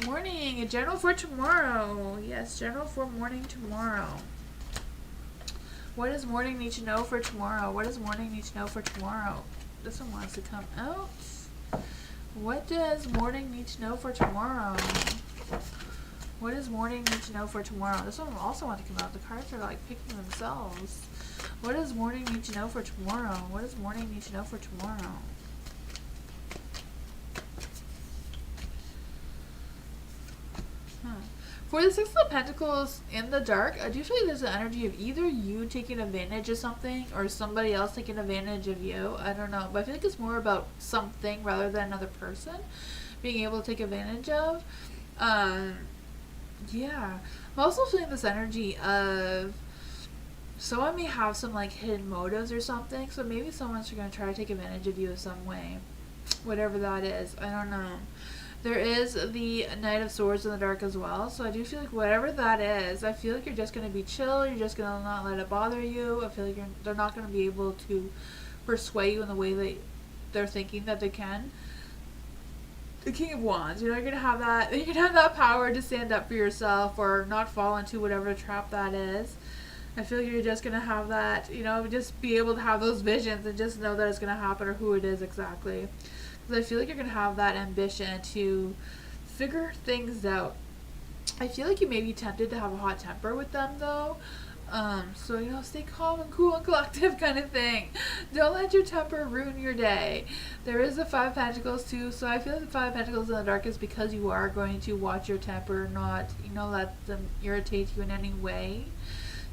Morning, a general for tomorrow. Yes, general for morning tomorrow. What does morning need to know for tomorrow? What does morning need to know for tomorrow? This one wants to come out. What does morning need to know for tomorrow? What does morning need to know for tomorrow? This one also wants to come out. The cards are like picking themselves. What does morning need to know for tomorrow? What does morning need to know for tomorrow? For the Six of Pentacles in the dark, I do feel like there's an energy of either you taking advantage of something or somebody else taking advantage of you. I don't know, but I feel like it's more about something rather than another person being able to take advantage of. Yeah. I'm also feeling this energy of someone may have some like hidden motives or something, so maybe someone's going to try to take advantage of you in some way. Whatever that is, I don't know. There is the Knight of Swords in the dark as well, so I do feel like whatever that is, I feel like you're just going to be chill, you're just going to not let it bother you. I feel like they're not going to be able to persuade you in the way that they're thinking that they can. The King of Wands, you're going to have that power to stand up for yourself or not fall into whatever trap that is. I feel like you're just going to have that, just be able to have those visions and just know that it's going to happen or who it is exactly. I feel like you're going to have that ambition to figure things out. I feel like you may be tempted to have a hot temper with them though. So, stay calm and cool and collective kind of thing. Don't let your temper ruin your day. There is the Five of Pentacles too, so I feel like the Five of Pentacles in the dark is because you are going to watch your temper, not, let them irritate you in any way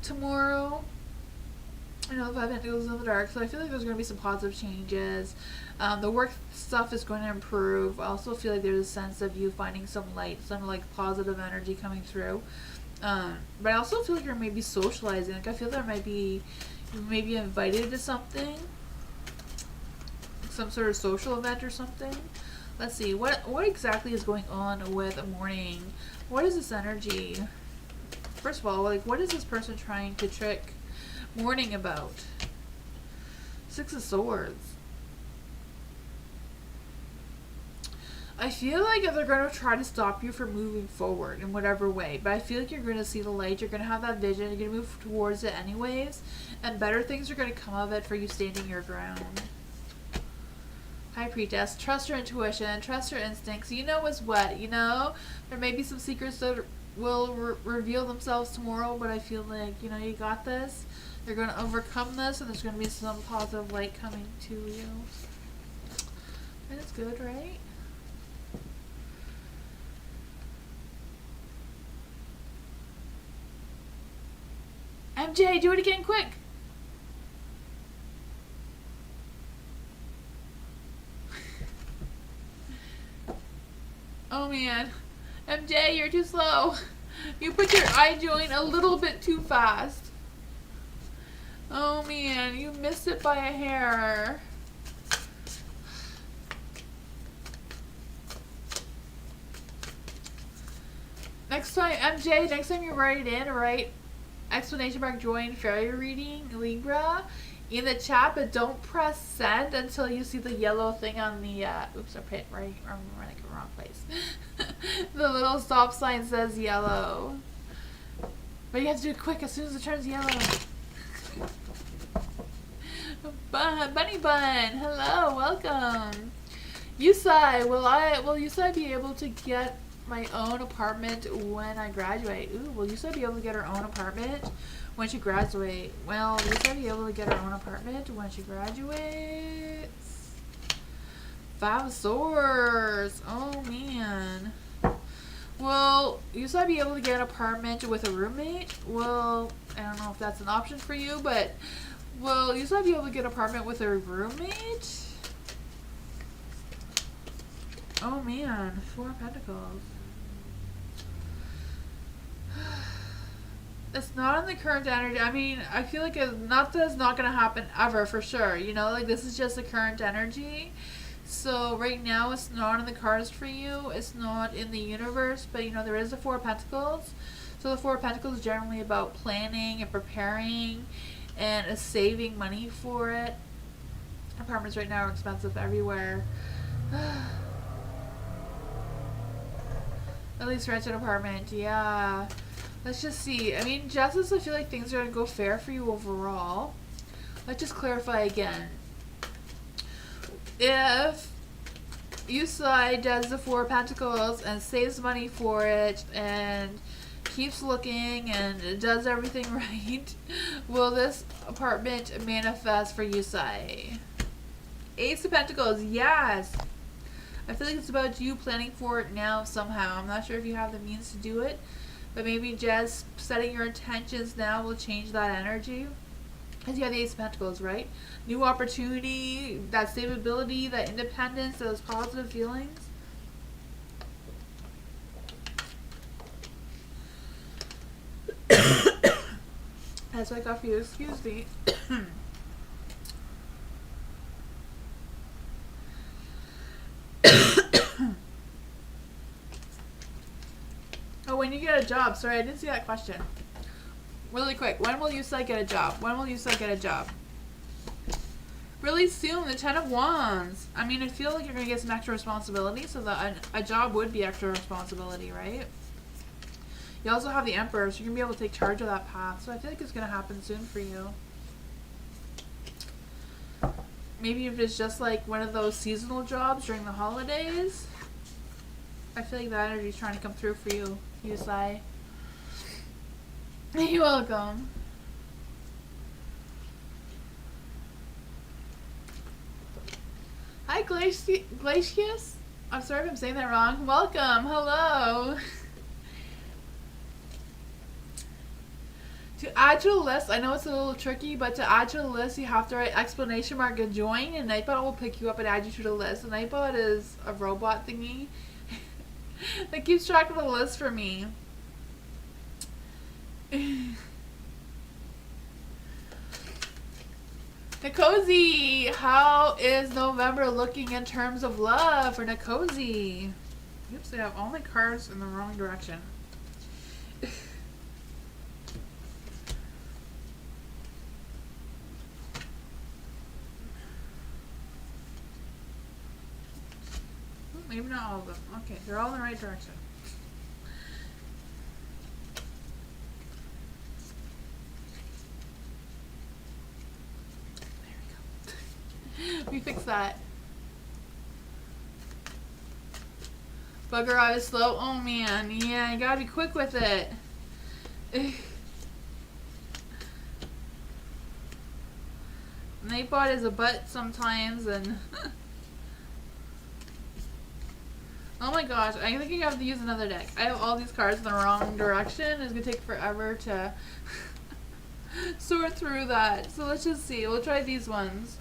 tomorrow. The Five of Pentacles in the dark, so I feel like there's going to be some positive changes. The work stuff is going to improve. I also feel like there's a sense of you finding some light, some like positive energy coming through. But I also feel like you're maybe socializing. Like I feel there might be, you may be invited to something, some sort of social event or something. Let's see, what exactly is going on with mourning? What is this energy? First of all, like, what is this person trying to trick mourning about? Six of Swords. I feel like they're going to try to stop you from moving forward in whatever way. But I feel like you're going to see the light. You're going to have that vision. You're going to move towards it anyways. And better things are going to come of it for you standing your ground. High Priestess. Trust your intuition. Trust your instincts. You know what's what. You know, there may be some secrets that will reveal themselves tomorrow. But I feel like, you know, you got this. You're going to overcome this. And there's going to be some positive light coming to you. And it's good, right? MJ, do it again quick. Oh man. MJ, you're too slow. You put your eye joint a little bit too fast. Oh man, you missed it by a hair. Next time, MJ, next time you write it in, write exclamation mark join fairy reading Libra in the chat, but don't press send until you see the yellow thing on the oops, I put right, I'm running the wrong place. The little stop sign says yellow, but you have to do it quick as soon as it turns yellow. Bunny Bun, hello, welcome. Yusai, will Yusai be able to get my own apartment when I graduate? Ooh, will Yusai be able to get her own apartment when she graduates? Well, will Yusai be able to get her own apartment when she graduates? Five of Swords. Oh man. Will Yusai be able to get an apartment with a roommate? Well, I don't know if that's an option for you, but will Yusai be able to get an apartment with a roommate? Oh man, Four of Pentacles. It's not in the current energy. I mean, I feel like it's not that it's not going to happen ever, for sure. You know, like this is just the current energy. So right now it's not in the cards for you. It's not in the universe. But, you know, there is the Four of Pentacles. So the Four of Pentacles is generally about planning and preparing and saving money for it. Apartments right now are expensive everywhere. At least rent an apartment. Yeah. Let's just see. I mean, Justice, I feel like things are going to go fair for you overall. Let's just clarify again. If Yusai does the Four of Pentacles and saves money for it and keeps looking and does everything right, will this apartment manifest for Yusai? Ace of Pentacles, yes. I feel like it's about you planning for it now somehow. I'm not sure if you have the means to do it, but maybe just setting your intentions now will change that energy. Because you have the Ace of Pentacles, right? New opportunity, that stability, that independence, those positive feelings. That's what I got for you. Excuse me. Oh, when you get a job. Sorry, I didn't see that question. Really quick. When will Yusai get a job? When will Yusai get a job? Really soon. The Ten of Wands. I mean, I feel like you're going to get some extra responsibility, so that a job would be extra responsibility, right? You also have the Emperor, so you're going to be able to take charge of that path. So I feel like it's going to happen soon for you. Maybe if it's just like one of those seasonal jobs during the holidays. I feel like that energy is trying to come through for you, Yusai. You're welcome. Hi, Glacius. I'm sorry if I'm saying that wrong. Welcome. Hello. To add to the list, I know it's a little tricky, but to add to the list, you have to write exclamation mark and join, and Nightbot will pick you up and add you to the list. And Nightbot is a robot thingy that keeps track of the list for me. Nikosi, how is November looking in terms of love for Nikosi? Oops, I have all my cards in the wrong direction. Maybe not all of them. Okay, they're all in the right direction. There we go. We fixed that. Bugger, I was slow. Oh man, yeah, you gotta be quick with it. Nightbot is a butt sometimes, and oh my gosh, I think I have to use another deck. I have all these cards in the wrong direction. It's gonna take forever to sort through that. So let's just see. We'll try these ones.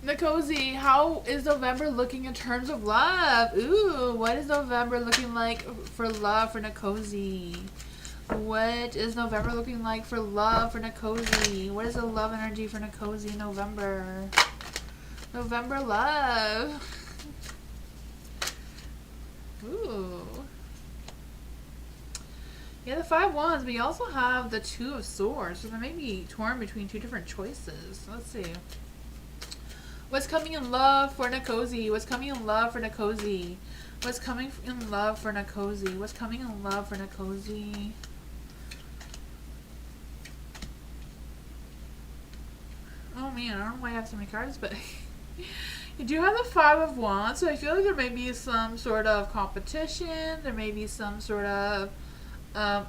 Nikosi, how is November looking in terms of love? Ooh, what is November looking like for love for Nikosi? What is November looking like for love for Nikosi? What is the love energy for Nikosi in November? November love. Ooh. Yeah, the 5 wands, but you also have the 2 of swords, so they may be torn between 2 different choices. Let's see. What's coming in love for Nikosi? What's coming in love for Nikosi? What's coming in love for Nikosi? What's coming in love for Nikosi? Oh man, I don't know why I have so many cards, but you do have the 5 of wands, so I feel like there may be some sort of competition. There may be some sort of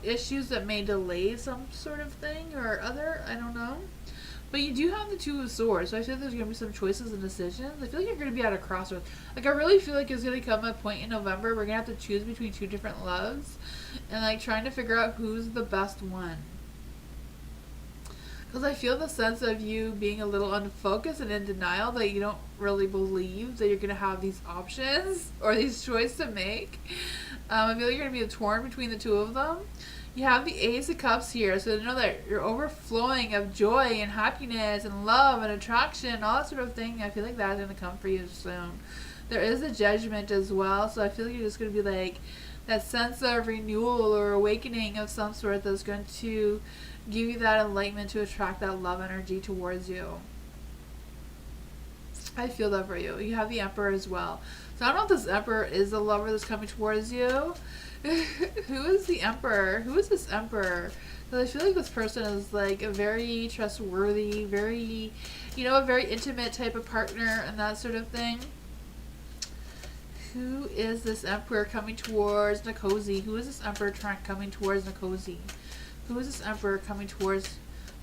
issues that may delay some sort of thing or other. I don't know. But you do have the 2 of swords, so I feel like there's going to be some choices and decisions. I feel like you're going to be at a crossroads. Like, I really feel like it's going to come a point in November we're going to have to choose between 2 different loves. And, like, trying to figure out who's the best one. Because I feel the sense of you being a little unfocused and in denial that you don't really believe that you're going to have these options or these choices to make. I feel like you're going to be torn between the 2 of them. You have the Ace of Cups here, so to know that you're overflowing of joy and happiness and love and attraction, all that sort of thing. I feel like that's going to come for you soon. There is a Judgment as well, so I feel like you're just going to be like that sense of renewal or awakening of some sort that's going to give you that enlightenment to attract that love energy towards you. I feel that for you. You have the Emperor as well. So I don't know if this Emperor is the lover that's coming towards you. Who is the Emperor? Who is this Emperor? Because I feel like this person is like a very trustworthy, very, you know, a very intimate type of partner and that sort of thing. Who is this Emperor coming towards Nikosi? Who is this Emperor coming towards Nikosi? Who is this Emperor coming towards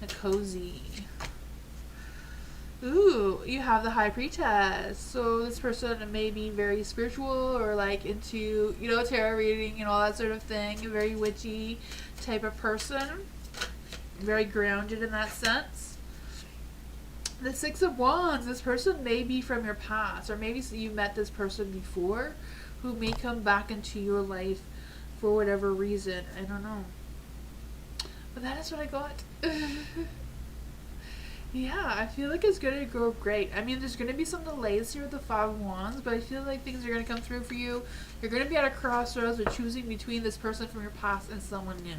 Nikosi? Ooh, you have the High Priestess. So this person may be very spiritual or like into, you know, tarot reading and all that sort of thing. A very witchy type of person. Very grounded in that sense. The 6 of Wands. This person may be from your past, or maybe you met this person before who may come back into your life for whatever reason. I don't know. But that is what I got. Yeah, I feel like it's going to go great. I mean, there's going to be some delays here with the 5 of Wands, but I feel like things are going to come through for you. You're going to be at a crossroads or choosing between this person from your past and someone new.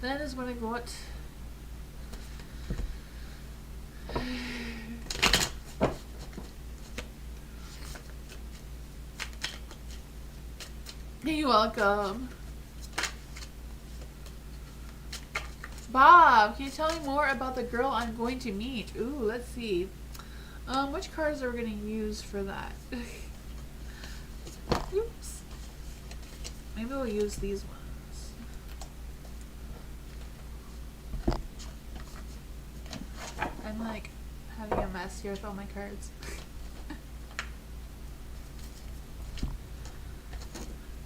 That is what I got. You're welcome. Bob, can you tell me more about the girl I'm going to meet? Ooh, let's see. Which cards are we going to use for that? Oops. Maybe we'll use these ones. I'm like having a mess here with all my cards.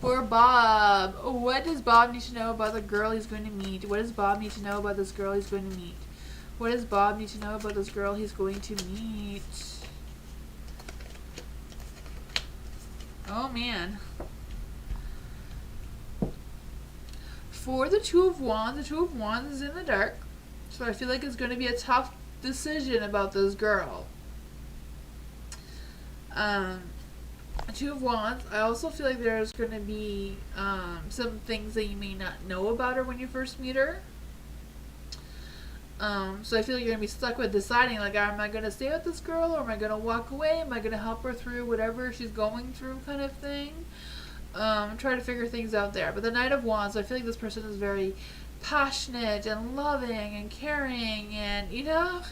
For Bob, what does Bob need to know about the girl he's going to meet? What does Bob need to know about this girl he's going to meet? What does Bob need to know about this girl he's going to meet? Oh man. For the Two of Wands, the Two of Wands is in the dark. So I feel like it's going to be a tough decision about this girl. Two of Wands, I also feel like there's going to be some things that you may not know about her when you first meet her. So I feel like you're going to be stuck with deciding, like, am I going to stay with this girl, or am I going to walk away? Am I going to help her through whatever she's going through, kind of thing? Try to figure things out there. But the Knight of Wands, I feel like this person is very passionate and loving and caring, and, you know,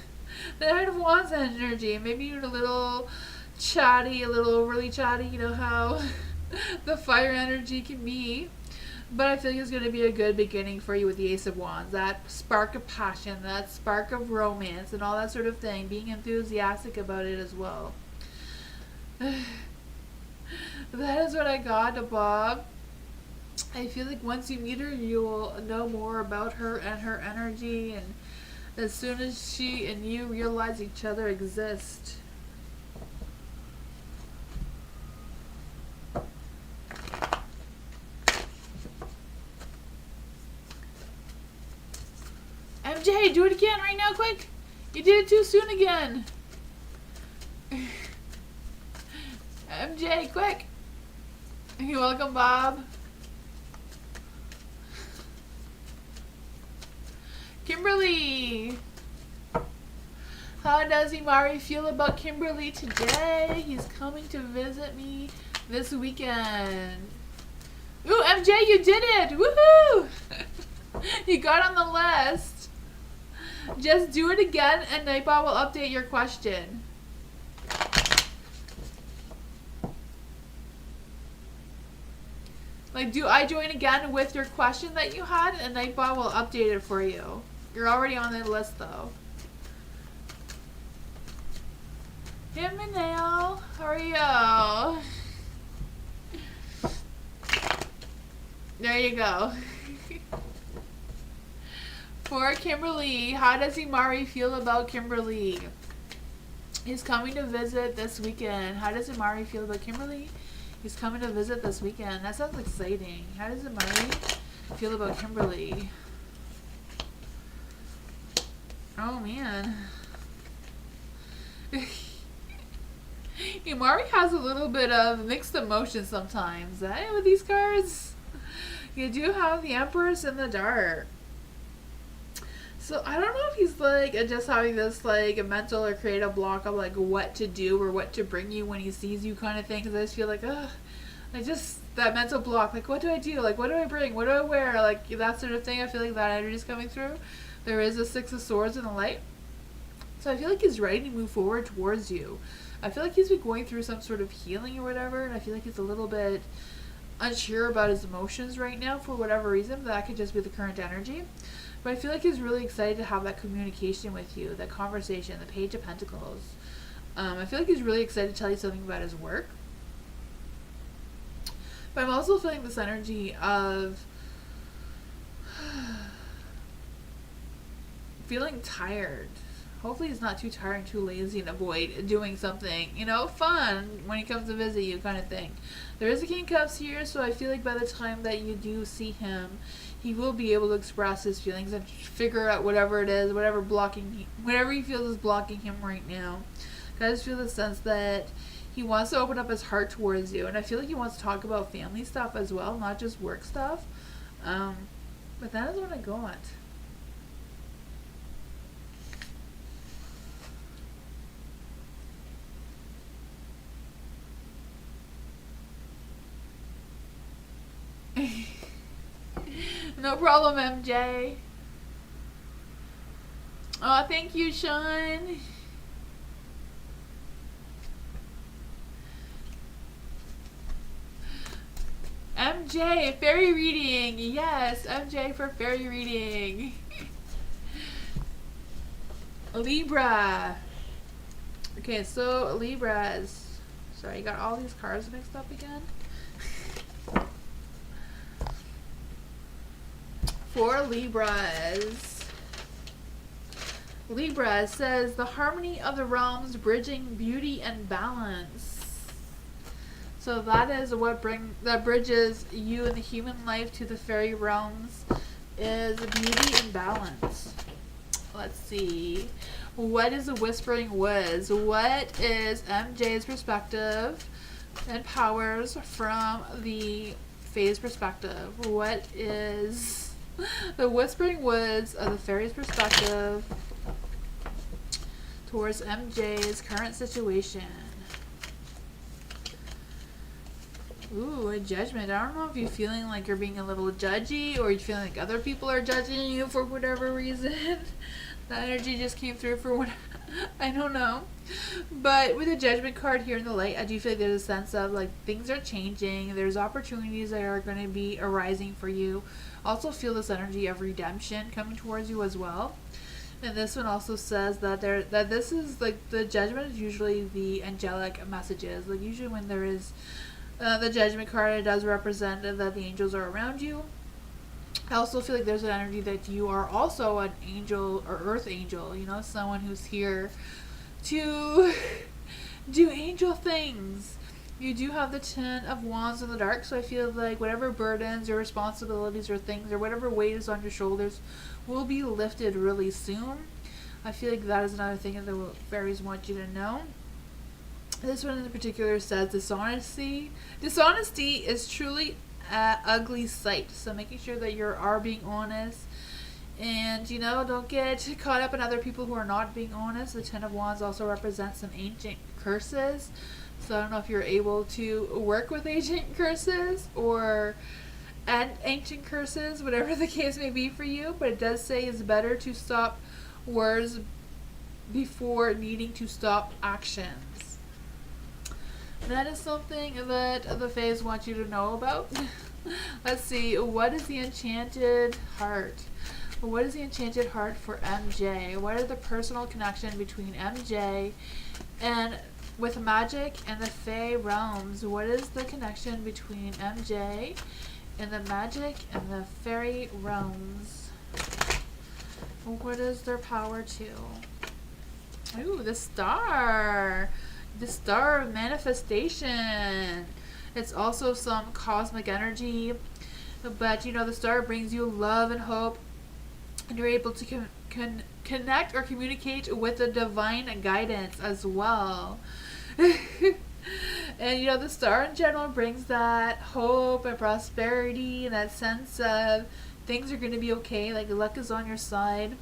the Knight of Wands energy. Maybe you're a little chatty, a little overly chatty, you know how the fire energy can be. But I feel like it's going to be a good beginning for you with the Ace of Wands. That spark of passion, that spark of romance, and all that sort of thing. Being enthusiastic about it as well. That is what I got, Bob. I feel like once you meet her, you will know more about her and her energy. And as soon as she and you realize each other exist. MJ, do it again right now, quick. You did it too soon again. MJ, quick. You're welcome, Bob. Kimberly. How does Imari feel about Kimberly today? He's coming to visit me this weekend. Ooh, MJ, you did it. Woohoo! You got on the list. Just do it again and Nightbot will update your question. Like, do I join again with your question that you had, and Nightbot will update it for you. You're already on the list, though. Hey, Manel. How are you? There you go. For Kimberly, how does Imari feel about Kimberly? He's coming to visit this weekend. How does Imari feel about Kimberly? He's coming to visit this weekend. That sounds exciting. How does Imari feel about Kimberly? Oh, man. Imari has a little bit of mixed emotions sometimes, eh, with these cards. You do have the Empress in the dark. So I don't know if he's like just having this like a mental or creative block of like what to do or what to bring you when he sees you kind of thing. Because I just feel like, ugh, like just that mental block. Like, what do I do? Like, what do I bring? What do I wear? Like that sort of thing. I feel like that energy is coming through. There is a Six of Swords in the light. So I feel like he's ready to move forward towards you. I feel like he's been going through some sort of healing or whatever. And I feel like he's a little bit unsure about his emotions right now for whatever reason. That could just be the current energy. But I feel like he's really excited to have that communication with you, that conversation, the Page of Pentacles. I feel like he's really excited to tell you something about his work. But I'm also feeling this energy of feeling tired. Hopefully he's not too tired and too lazy and avoid doing something, you know, fun when he comes to visit you kind of thing. There is a King of Cups here, so I feel like by the time that you do see him, he will be able to express his feelings and figure out whatever it is, whatever he feels is blocking him right now. I just feel the sense that he wants to open up his heart towards you, and I feel like he wants to talk about family stuff as well, not just work stuff. But that is what I got. No problem, MJ. Oh, thank you, Sean. MJ, fairy reading. Yes, MJ for fairy reading. Libra. Okay, so Libras. Sorry, you got all these cards mixed up again. For Libras. Libra says the harmony of the realms, bridging beauty and balance. So that is what bridges you in the human life to the fairy realms. is beauty and balance. Let's see. What is the Whispering Woods? What is MJ's perspective and powers from the Fae's perspective? What is the Whispering Woods of the Fairy's perspective towards MJ's current situation? Ooh, a Judgment. I don't know if you're feeling like you're being a little judgy or you're feeling like other people are judging you for whatever reason. That energy just came through for what I don't know. But with the Judgment card here in the light, I do feel like there's a sense of like things are changing. There's opportunities that are going to be arising for you. Also feel this energy of redemption coming towards you as well. And this one also says that this is like the Judgment is usually the angelic messages. Like usually when there is the Judgment card, it does represent that the angels are around you. I also feel like there's an energy that you are also an angel or earth angel, you know, someone who's here to do angel things. You do have the 10 of Wands in the dark, so I feel like whatever burdens or responsibilities or things or whatever weight is on your shoulders will be lifted really soon. I feel like that is another thing that the fairies want you to know. This one in particular says dishonesty. Dishonesty is truly an ugly sight. So making sure that you are being honest and, you know, don't get caught up in other people who are not being honest. The 10 of Wands also represents some ancient curses. So I don't know if you're able to work with ancient curses or ancient curses, whatever the case may be for you. But it does say it's better to stop words before needing to stop actions. That is something that the Faes want you to know about. Let's see. What is the Enchanted Heart? What is the Enchanted Heart for MJ? What are the personal connection between MJ and with magic and the Fae realms? What is the connection between MJ and the magic and the fairy realms? What is their power to? Ooh, the Star. The Star of Manifestation. It's also some cosmic energy, but you know the Star brings you love and hope, and you're able to connect or communicate with the divine guidance as well. And you know the Star in general brings that hope and prosperity and that sense of things are going to be okay, like luck is on your side.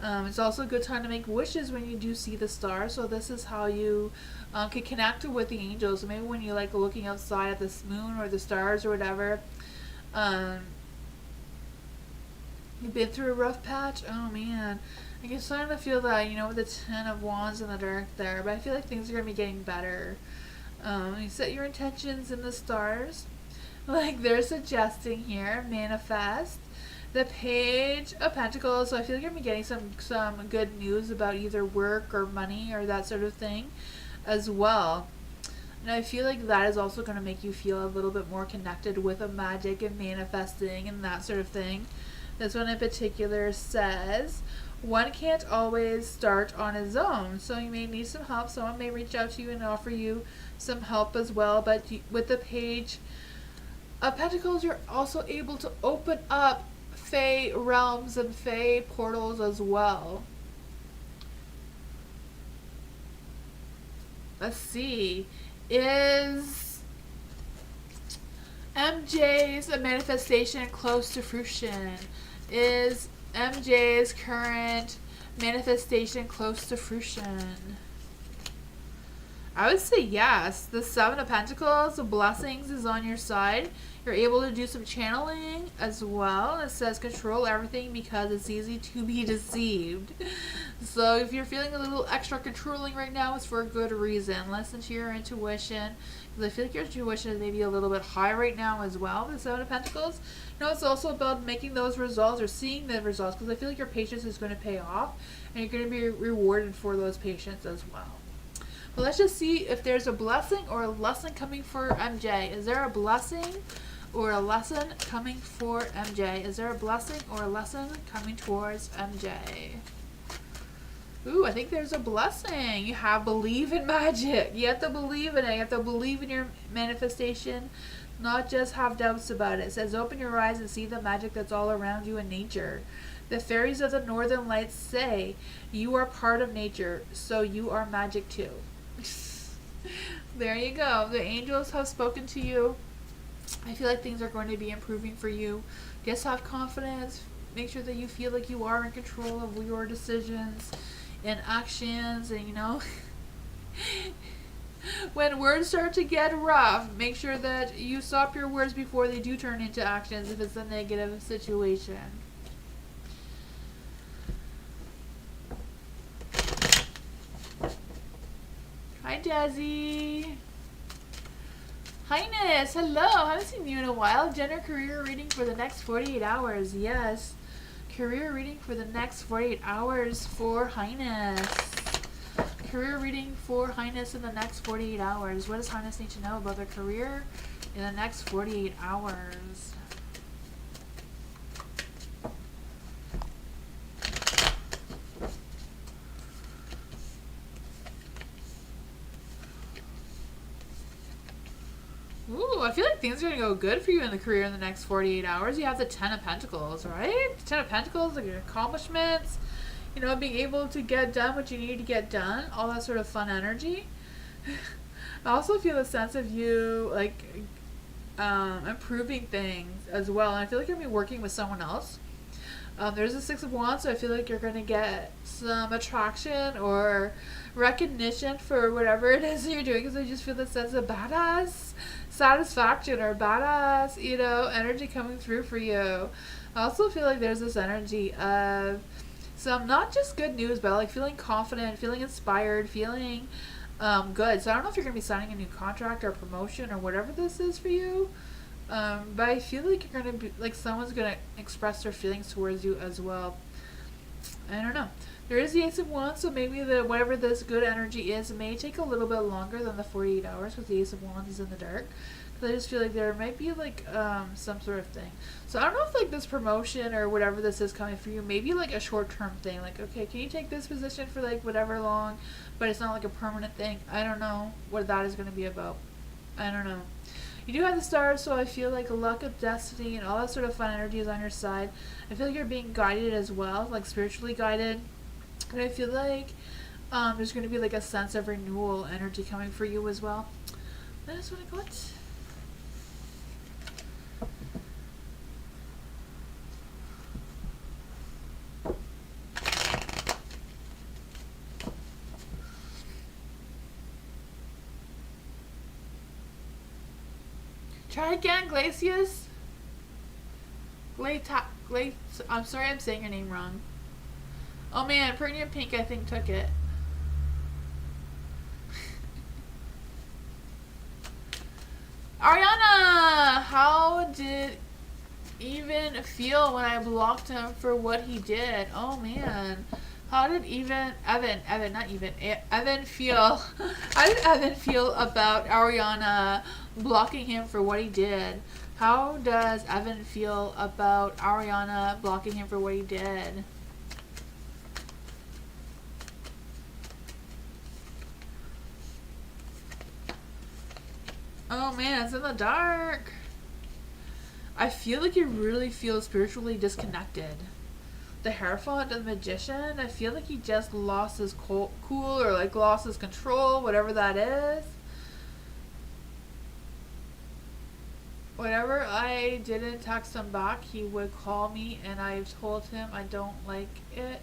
It's also a good time to make wishes when you do see the Star. So this is how you can connect with the angels. Maybe when you're like looking outside at this moon or the stars or whatever, you've been through a rough patch. Oh man, I can starting to feel that, you know, with the 10 of Wands in the dark there. But I feel like things are gonna be getting better. You set your intentions in the stars, like they're suggesting here. Manifest. The Page of Pentacles, so I feel like you're going to be getting some good news about either work or money or that sort of thing as well. And I feel like that is also going to make you feel a little bit more connected with a magic and manifesting and that sort of thing. This one in particular says, one can't always start on his own, so you may need some help. Someone may reach out to you and offer you some help as well, but with the Page of Pentacles, you're also able to open up Fae realms and Fae portals as well. Let's see. Is MJ's manifestation close to fruition? Is MJ's current manifestation close to fruition? I would say yes. The 7 of Pentacles, the blessings is on your side. You're able to do some channeling as well. It says control everything because it's easy to be deceived. So if you're feeling a little extra controlling right now, it's for a good reason. Listen to your intuition, because I feel like your intuition is maybe a little bit high right now as well. The 7 of Pentacles. No, it's also about making those results or seeing the results, because I feel like your patience is going to pay off and you're going to be rewarded for those patience as well. But let's just see if there's a blessing or a lesson coming for MJ. Is there a blessing or a lesson coming for MJ? Is there a blessing or a lesson coming towards MJ? Ooh, I think there's a blessing. You have believe in magic. You have to believe in it. You have to believe in your manifestation, not just have doubts about it. It says, open your eyes and see the magic that's all around you in nature. The fairies of the northern lights say, you are part of nature, so you are magic too. There you go. The angels have spoken to you. I feel like things are going to be improving for you. Just have confidence. Make sure that you feel like you are in control of your decisions and actions, and you know, when words start to get rough, make sure that you stop your words before they do turn into actions if it's a negative situation. Hi, Desi. Highness, hello. Haven't seen you in a while. Gender career reading for the next 48 hours. Yes. Career reading for the next 48 hours for Highness. Career reading for Highness in the next 48 hours. What does Highness need to know about their career in the next 48 hours? Ooh, I feel like things are going to go good for you in the career in the next 48 hours. You have the 10 of Pentacles, right? The 10 of Pentacles, like your accomplishments, you know, being able to get done what you need to get done, all that sort of fun energy. I also feel a sense of you, like, improving things as well. And I feel like you're going to be working with someone else. There's a 6 of Wands, so I feel like you're going to get some attraction or recognition for whatever it is that you're doing, because I just feel the sense of badass satisfaction or badass, you know, energy coming through for you. I also feel like there's this energy of some not just good news, but like feeling confident, feeling inspired, feeling good. So I don't know if you're going to be signing a new contract or promotion or whatever this is for you. But I feel like you're going to be, like, someone's going to express their feelings towards you as well. I don't know. There is the Ace of Wands, so maybe whatever this good energy is, it may take a little bit longer than the 48 hours because the Ace of Wands is in the dark. Because I just feel like there might be, like, some sort of thing. So I don't know if, like, this promotion or whatever this is coming for you, maybe, like, a short-term thing. Like, okay, can you take this position for, like, whatever long, but it's not, like, a permanent thing. I don't know what that is going to be about. I don't know. You do have the stars, so I feel like luck of destiny and all that sort of fun energy is on your side. I feel like you're being guided as well, like spiritually guided. And I feel like there's going to be like a sense of renewal energy coming for you as well. That is what I got. Try again, Glacius. I'm sorry I'm saying your name wrong. Oh man, Pregnant Pink I think took it. Ariana! How did Even feel when I blocked him for what he did? Oh man. How did Evan feel? How did Evan feel about Ariana blocking him for what he did? How does Evan feel about Ariana blocking him for what he did? Oh man, it's in the dark. I feel like you really feel spiritually disconnected. The Hierophant and the Magician, I feel like he just lost his cool or like lost his control, whatever that is. Whenever I didn't text him back, he would call me and I told him I don't like it.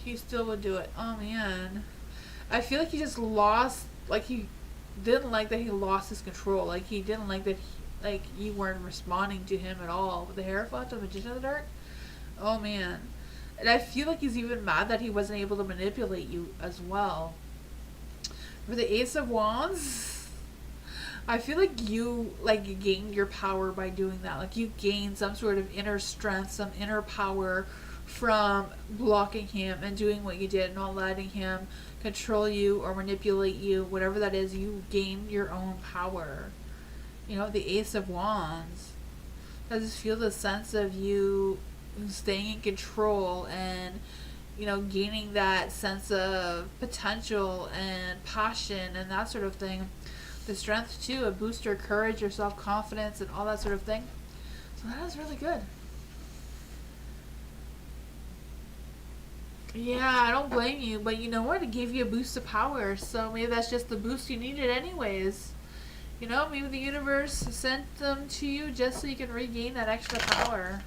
He still would do it. Oh man. I feel like he just lost, like he didn't like that he lost his control. Like he didn't like that like you weren't responding to him at all. The Hierophant and the Magician of the Dark. Oh man. And I feel like he's even mad that he wasn't able to manipulate you as well. For the Ace of Wands, I feel like you gained your power by doing that. Like you gained some sort of inner strength, some inner power from blocking him and doing what you did, not letting him control you or manipulate you, whatever that is. You gained your own power. You know, the Ace of Wands. I just feel the sense of you staying in control and you know, gaining that sense of potential and passion and that sort of thing. The strength too, it boosts your courage, your self-confidence, and all that sort of thing. So that is really good. Yeah, I don't blame you, but you know what? It gave you a boost of power, so maybe that's just the boost you needed anyways. You know, maybe the universe sent them to you just so you can regain that extra power.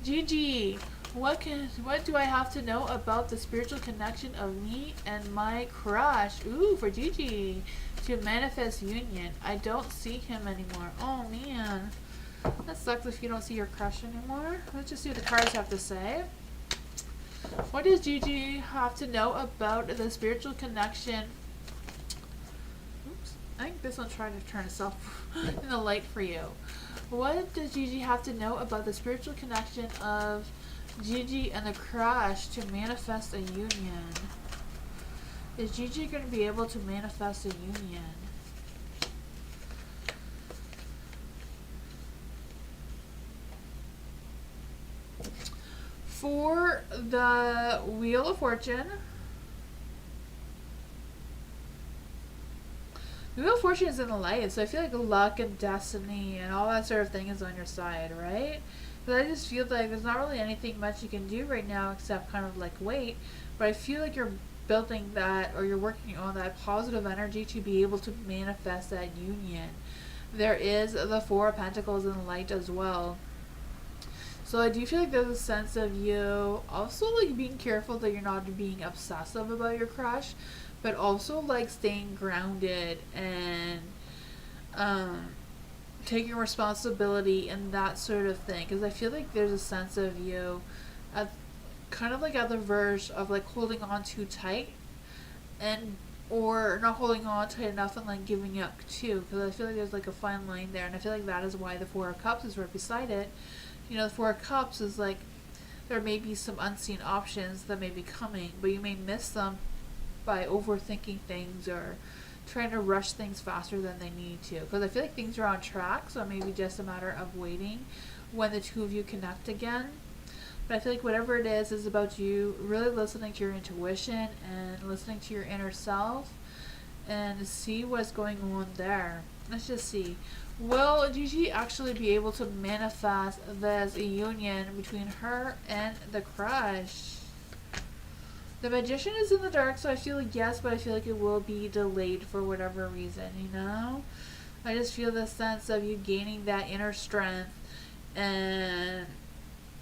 Gigi, what do I have to know about the spiritual connection of me and my crush? Ooh, for Gigi. To manifest union. I don't see him anymore. Oh man. That sucks if you don't see your crush anymore. Let's just see what the cards have to say. What does Gigi have to know about the spiritual connection? Oops. I think this one's trying to turn itself in the light for you. What does Gigi have to know about the spiritual connection of Gigi and the crush to manifest a union? Is Gigi going to be able to manifest a union? For the Wheel of Fortune, the Wheel of Fortune is in the light, so I feel like luck and destiny and all that sort of thing is on your side, right? But I just feel like there's not really anything much you can do right now except kind of like wait. But I feel like you're building that, or you're working on that positive energy to be able to manifest that union. There is the Four of Pentacles in the light as well. So I do feel like there's a sense of you also like being careful that you're not being obsessive about your crush, but also like staying grounded and taking responsibility and that sort of thing. Because I feel like there's a sense of you at kind of like at the verge of like holding on too tight, and or not holding on tight enough and like giving up too. Because I feel like there's like a fine line there, and I feel like that is why the Four of Cups is right beside it. You know, the Four of Cups is like there may be some unseen options that may be coming, but you may miss them by overthinking things or trying to rush things faster than they need to. Because I feel like things are on track, so it may be just a matter of waiting when the two of you connect again. But I feel like whatever it is about you really listening to your intuition and listening to your inner self and see what's going on there. Let's just see. Will Gigi actually be able to manifest this union between her and the crush? The Magician is in the dark, so I feel like yes, but I feel like it will be delayed for whatever reason, you know? I just feel the sense of you gaining that inner strength and,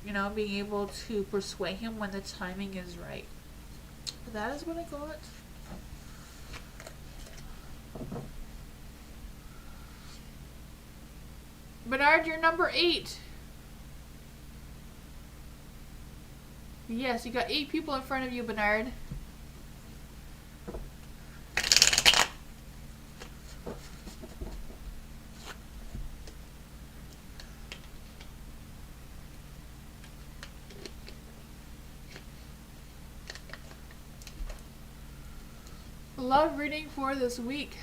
you know, being able to persuade him when the timing is right. That is what I got. Bernard, you're number 8. Yes, you got 8 people in front of you, Bernard. Love reading for this week.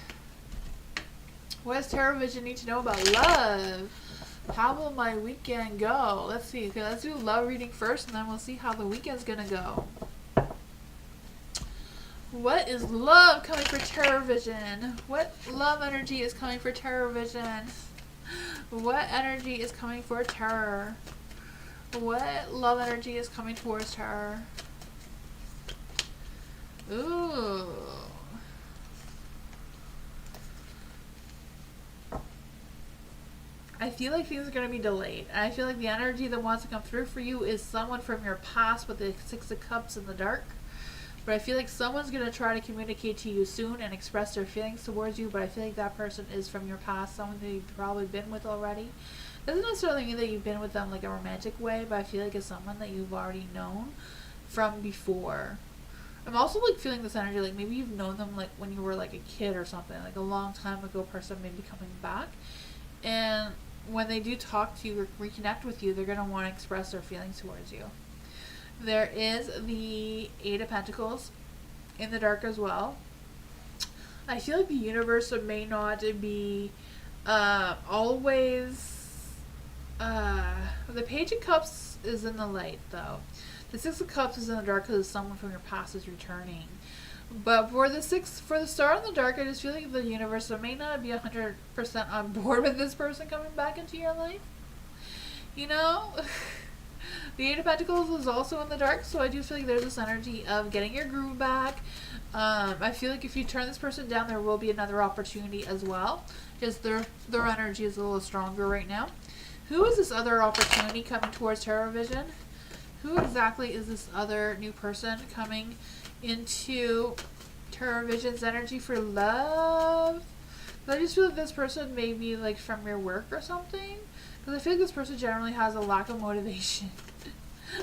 What does Tarot Vision need to know about love? How will my weekend go? Let's see. Okay, let's do love reading first, and then we'll see how the weekend's gonna go. What is love coming for Tarot Vision? What love energy is coming for Tarot Vision? What energy is coming for Tarot? What love energy is coming towards Tarot? Ooh. I feel like things are going to be delayed. I feel like the energy that wants to come through for you is someone from your past with the Six of Cups in the dark. But I feel like someone's going to try to communicate to you soon and express their feelings towards you. But I feel like that person is from your past, someone that you've probably been with already. Doesn't necessarily mean that you've been with them like a romantic way, but I feel like it's someone that you've already known from before. I'm also like feeling this energy, like maybe you've known them like when you were like a kid or something, like a long time ago person may be coming back. And when they do talk to you or reconnect with you, they're going to want to express their feelings towards you. There is the Eight of Pentacles in the dark as well. I feel like the universe may not be always... the Page of Cups is in the light, though. The Six of Cups is in the dark because someone from your past is returning. But for the Star in the dark, I just feel like the universe may not be 100% on board with this person coming back into your life. You know? The Eight of Pentacles is also in the dark, so I do feel like there's this energy of getting your groove back. I feel like if you turn this person down, there will be another opportunity as well. Just their energy is a little stronger right now. Who is this other opportunity coming towards Tarot Vision? Who exactly is this other new person coming into Tarot Vision's energy for love? I just feel like this person may be like from your work or something. Because I feel like this person generally has a lack of motivation.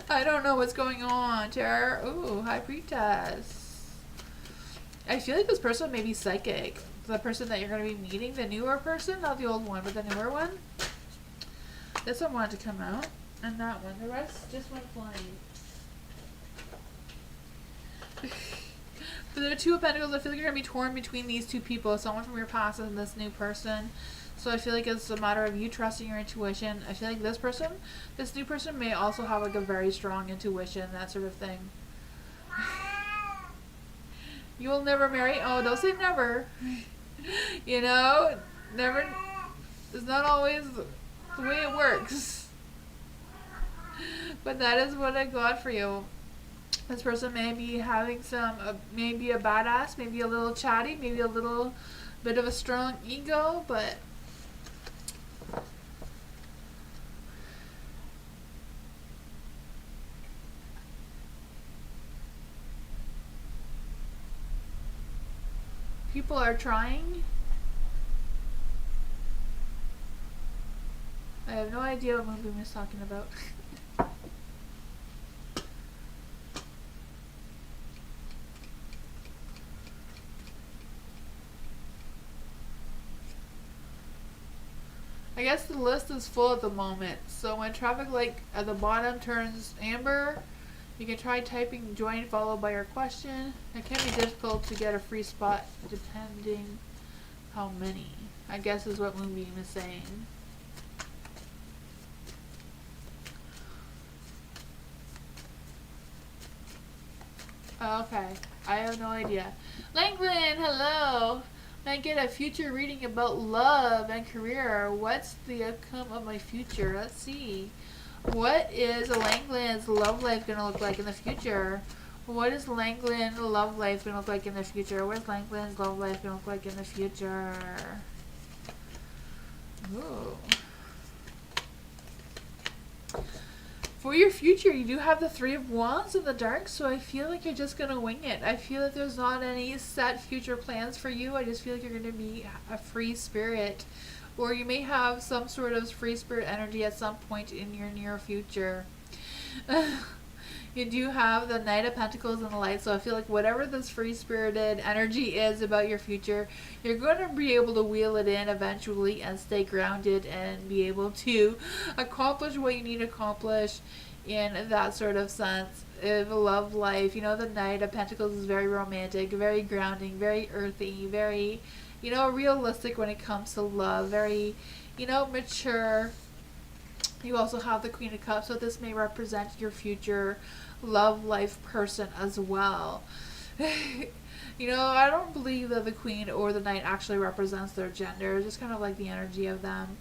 I don't know what's going on, Tarot. Ooh, High Priestess. I feel like this person may be psychic. The person that you're going to be meeting, the newer person, not the old one, but the newer one. This one wanted to come out, and that one. The rest just went flying. For the Two of Pentacles, I feel like you're going to be torn between these two people. Someone from your past and this new person. So I feel like it's a matter of you trusting your intuition. I feel like this new person may also have like a very strong intuition, that sort of thing. You will never marry. Oh, don't say never. You know, never is not always the way it works. But that is what I got for you. This person may be having maybe a badass, maybe a little chatty, maybe a little bit of a strong ego, but people are trying. I have no idea what Moonbeam is talking about. I guess the list is full at the moment. So when traffic light at the bottom turns amber, you can try typing join followed by your question. It can be difficult to get a free spot depending how many, I guess is what Moonbeam is saying. Okay, I have no idea. Langland, hello. I get a future reading about love and career. What's the outcome of my future? Let's see. What is Langland's love life going to look like in the future? What is Langland's love life going to look like in the future? What's Langland's love life going to look like in the future? Ooh. For your future, you do have the Three of Wands in the dark, so I feel like you're just going to wing it. I feel like there's not any set future plans for you. I just feel like you're going to be a free spirit. Or you may have some sort of free spirit energy at some point in your near future. You do have the Knight of Pentacles and the Light, so I feel like whatever this free-spirited energy is about your future, you're going to be able to wheel it in eventually and stay grounded and be able to accomplish what you need to accomplish in that sort of sense of love life. You know, the Knight of Pentacles is very romantic, very grounding, very earthy, very, you know, realistic when it comes to love, very, you know, mature. You also have the Queen of Cups, so this may represent your future love life person as well. You know, I don't believe that the Queen or the Knight actually represents their gender. It's just kind of like the energy of them.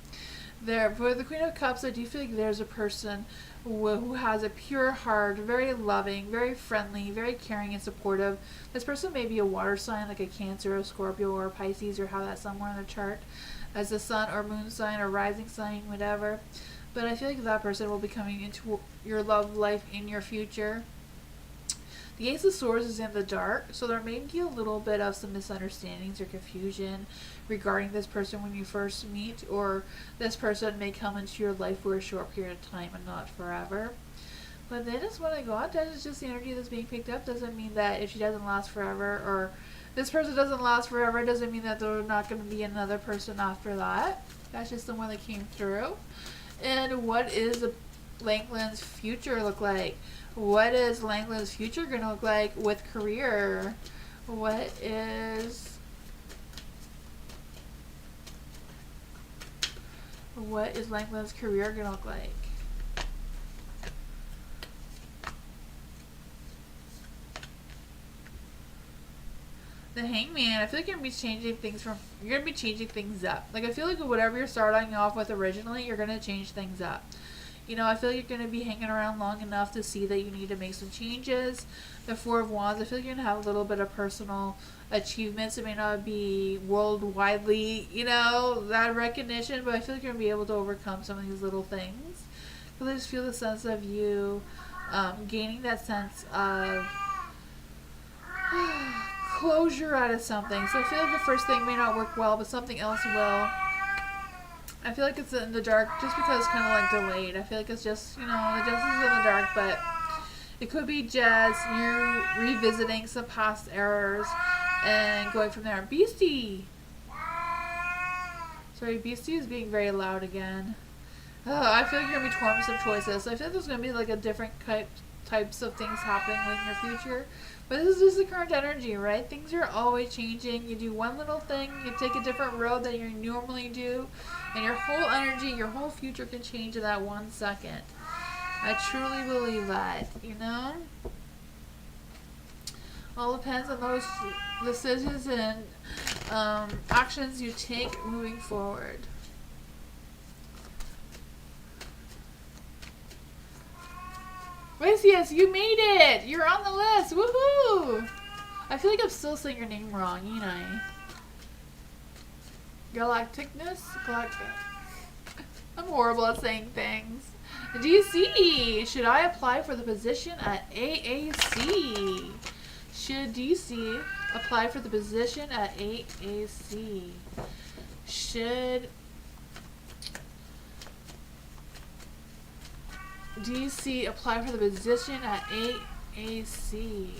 There, for the Queen of Cups, I do feel like there's a person who has a pure heart, very loving, very friendly, very caring and supportive. This person may be a water sign, like a Cancer, a Scorpio, or a Pisces, or have that somewhere in the chart as a sun or moon sign or rising sign, whatever. But I feel like that person will be coming into your love life in your future. The Ace of Swords is in the dark, so there may be a little bit of some misunderstandings or confusion regarding this person when you first meet, or this person may come into your life for a short period of time and not forever. But that is what I got. That is just the energy that's being picked up. Doesn't mean that if she doesn't last forever, or this person doesn't last forever, doesn't mean that there's not going to be another person after that. That's just the one that came through. And what is Langland's future look like? What is Langland's future going to look like with career? What is Langland's career going to look like? the Hangman, I feel like you're gonna be changing things up. Like, I feel like whatever you're starting off with originally, you're gonna change things up. You know, I feel like you're gonna be hanging around long enough to see that you need to make some changes. The Four of Wands, I feel like you're gonna have a little bit of personal achievements. It may not be worldwidely, you know, that recognition, but I feel like you're gonna be able to overcome some of these little things. Because I just feel the sense of you gaining that sense of closure out of something. So I feel like the first thing may not work well, but something else will. I feel like it's in the dark just because it's kind of like delayed. I feel like it's just, you know, the justice is in the dark, but it could be just you revisiting some past errors and going from there. Beastie! Sorry, Beastie is being very loud again. Oh, I feel like you're going to be torn with some choices. So I feel like there's going to be like a different types of things happening in your future. But this is just the current energy, right? Things are always changing. You do one little thing, you take a different road than you normally do, and your whole energy, your whole future can change in that 1 second. I truly believe that, you know? All depends on those decisions and actions you take moving forward. Yes, you made it! You're on the list! Woohoo! I feel like I'm still saying your name wrong, ain't I? Galacticness? I'm horrible at saying things. DC! Should I apply for the position at AAC? Should DC apply for the position at AAC? Should DC apply for the position at AAC?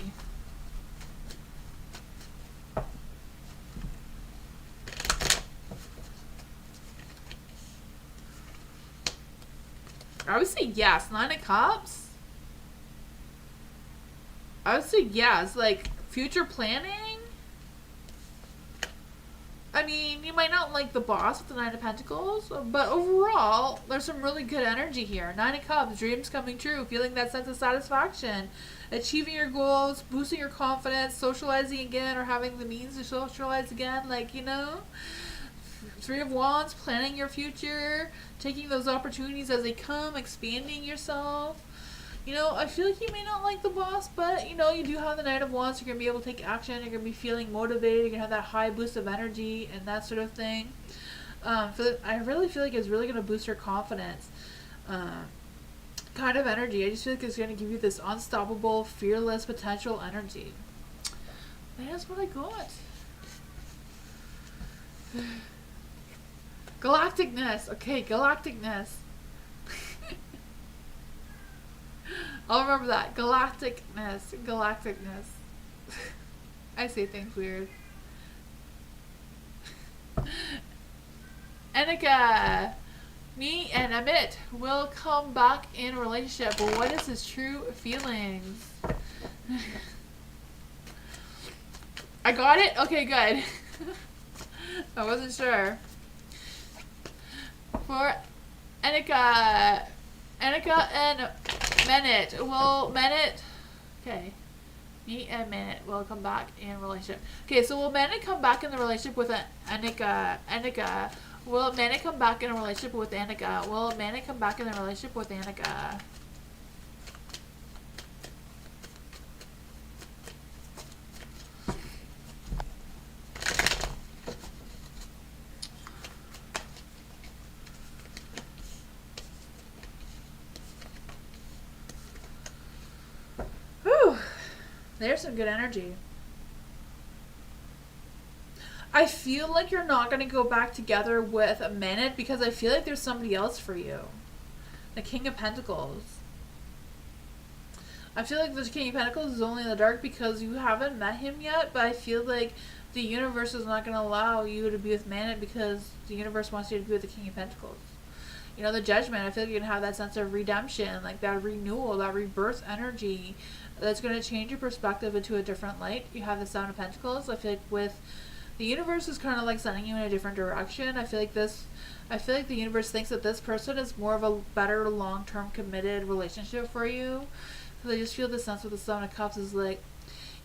I would say yes. 9 of Cups? I would say yes. Like, future planning? I mean, you might not like the boss with the 9 of Pentacles, but overall, there's some really good energy here. 9 of Cups, dreams coming true, feeling that sense of satisfaction, achieving your goals, boosting your confidence, socializing again, or having the means to socialize again, like, you know. 3 of Wands, planning your future, taking those opportunities as they come, expanding yourself. You know, I feel like you may not like the boss, but, you know, you do have the Knight of Wands. You're going to be able to take action. You're going to be feeling motivated. You're going to have that high boost of energy and that sort of thing. I really feel like it's really going to boost your confidence. Kind of energy. I just feel like it's going to give you this unstoppable, fearless, potential energy. That's what I got. Galacticness. Okay, galacticness. I'll remember that. Galacticness. Galacticness. I say things weird. Annika. Me and Amit will come back in a relationship, but what is his true feelings? I got it? Okay, good. I wasn't sure. For Annika and Menet. Will Menet... Okay. Me and Menet will come back in relationship. Okay, so will Menet come back in the relationship with Annika? Will Menet come back in a relationship with Annika? Will Menet come back in a relationship with Annika? There's some good energy. I feel like you're not going to go back together with a Menet because I feel like there's somebody else for you. The King of Pentacles. I feel like the King of Pentacles is only in the dark because you haven't met him yet, but I feel like the universe is not going to allow you to be with Menet because the universe wants you to be with the King of Pentacles. You know, the Judgment, I feel like you're going to have that sense of redemption, like that renewal, that rebirth energy that's going to change your perspective into a different light. You have the Seven of Pentacles. I feel like with the universe is kind of like sending you in a different direction. I feel like the universe thinks that this person is more of a better long-term committed relationship for you. Because I just feel the sense with the Seven of Cups is like,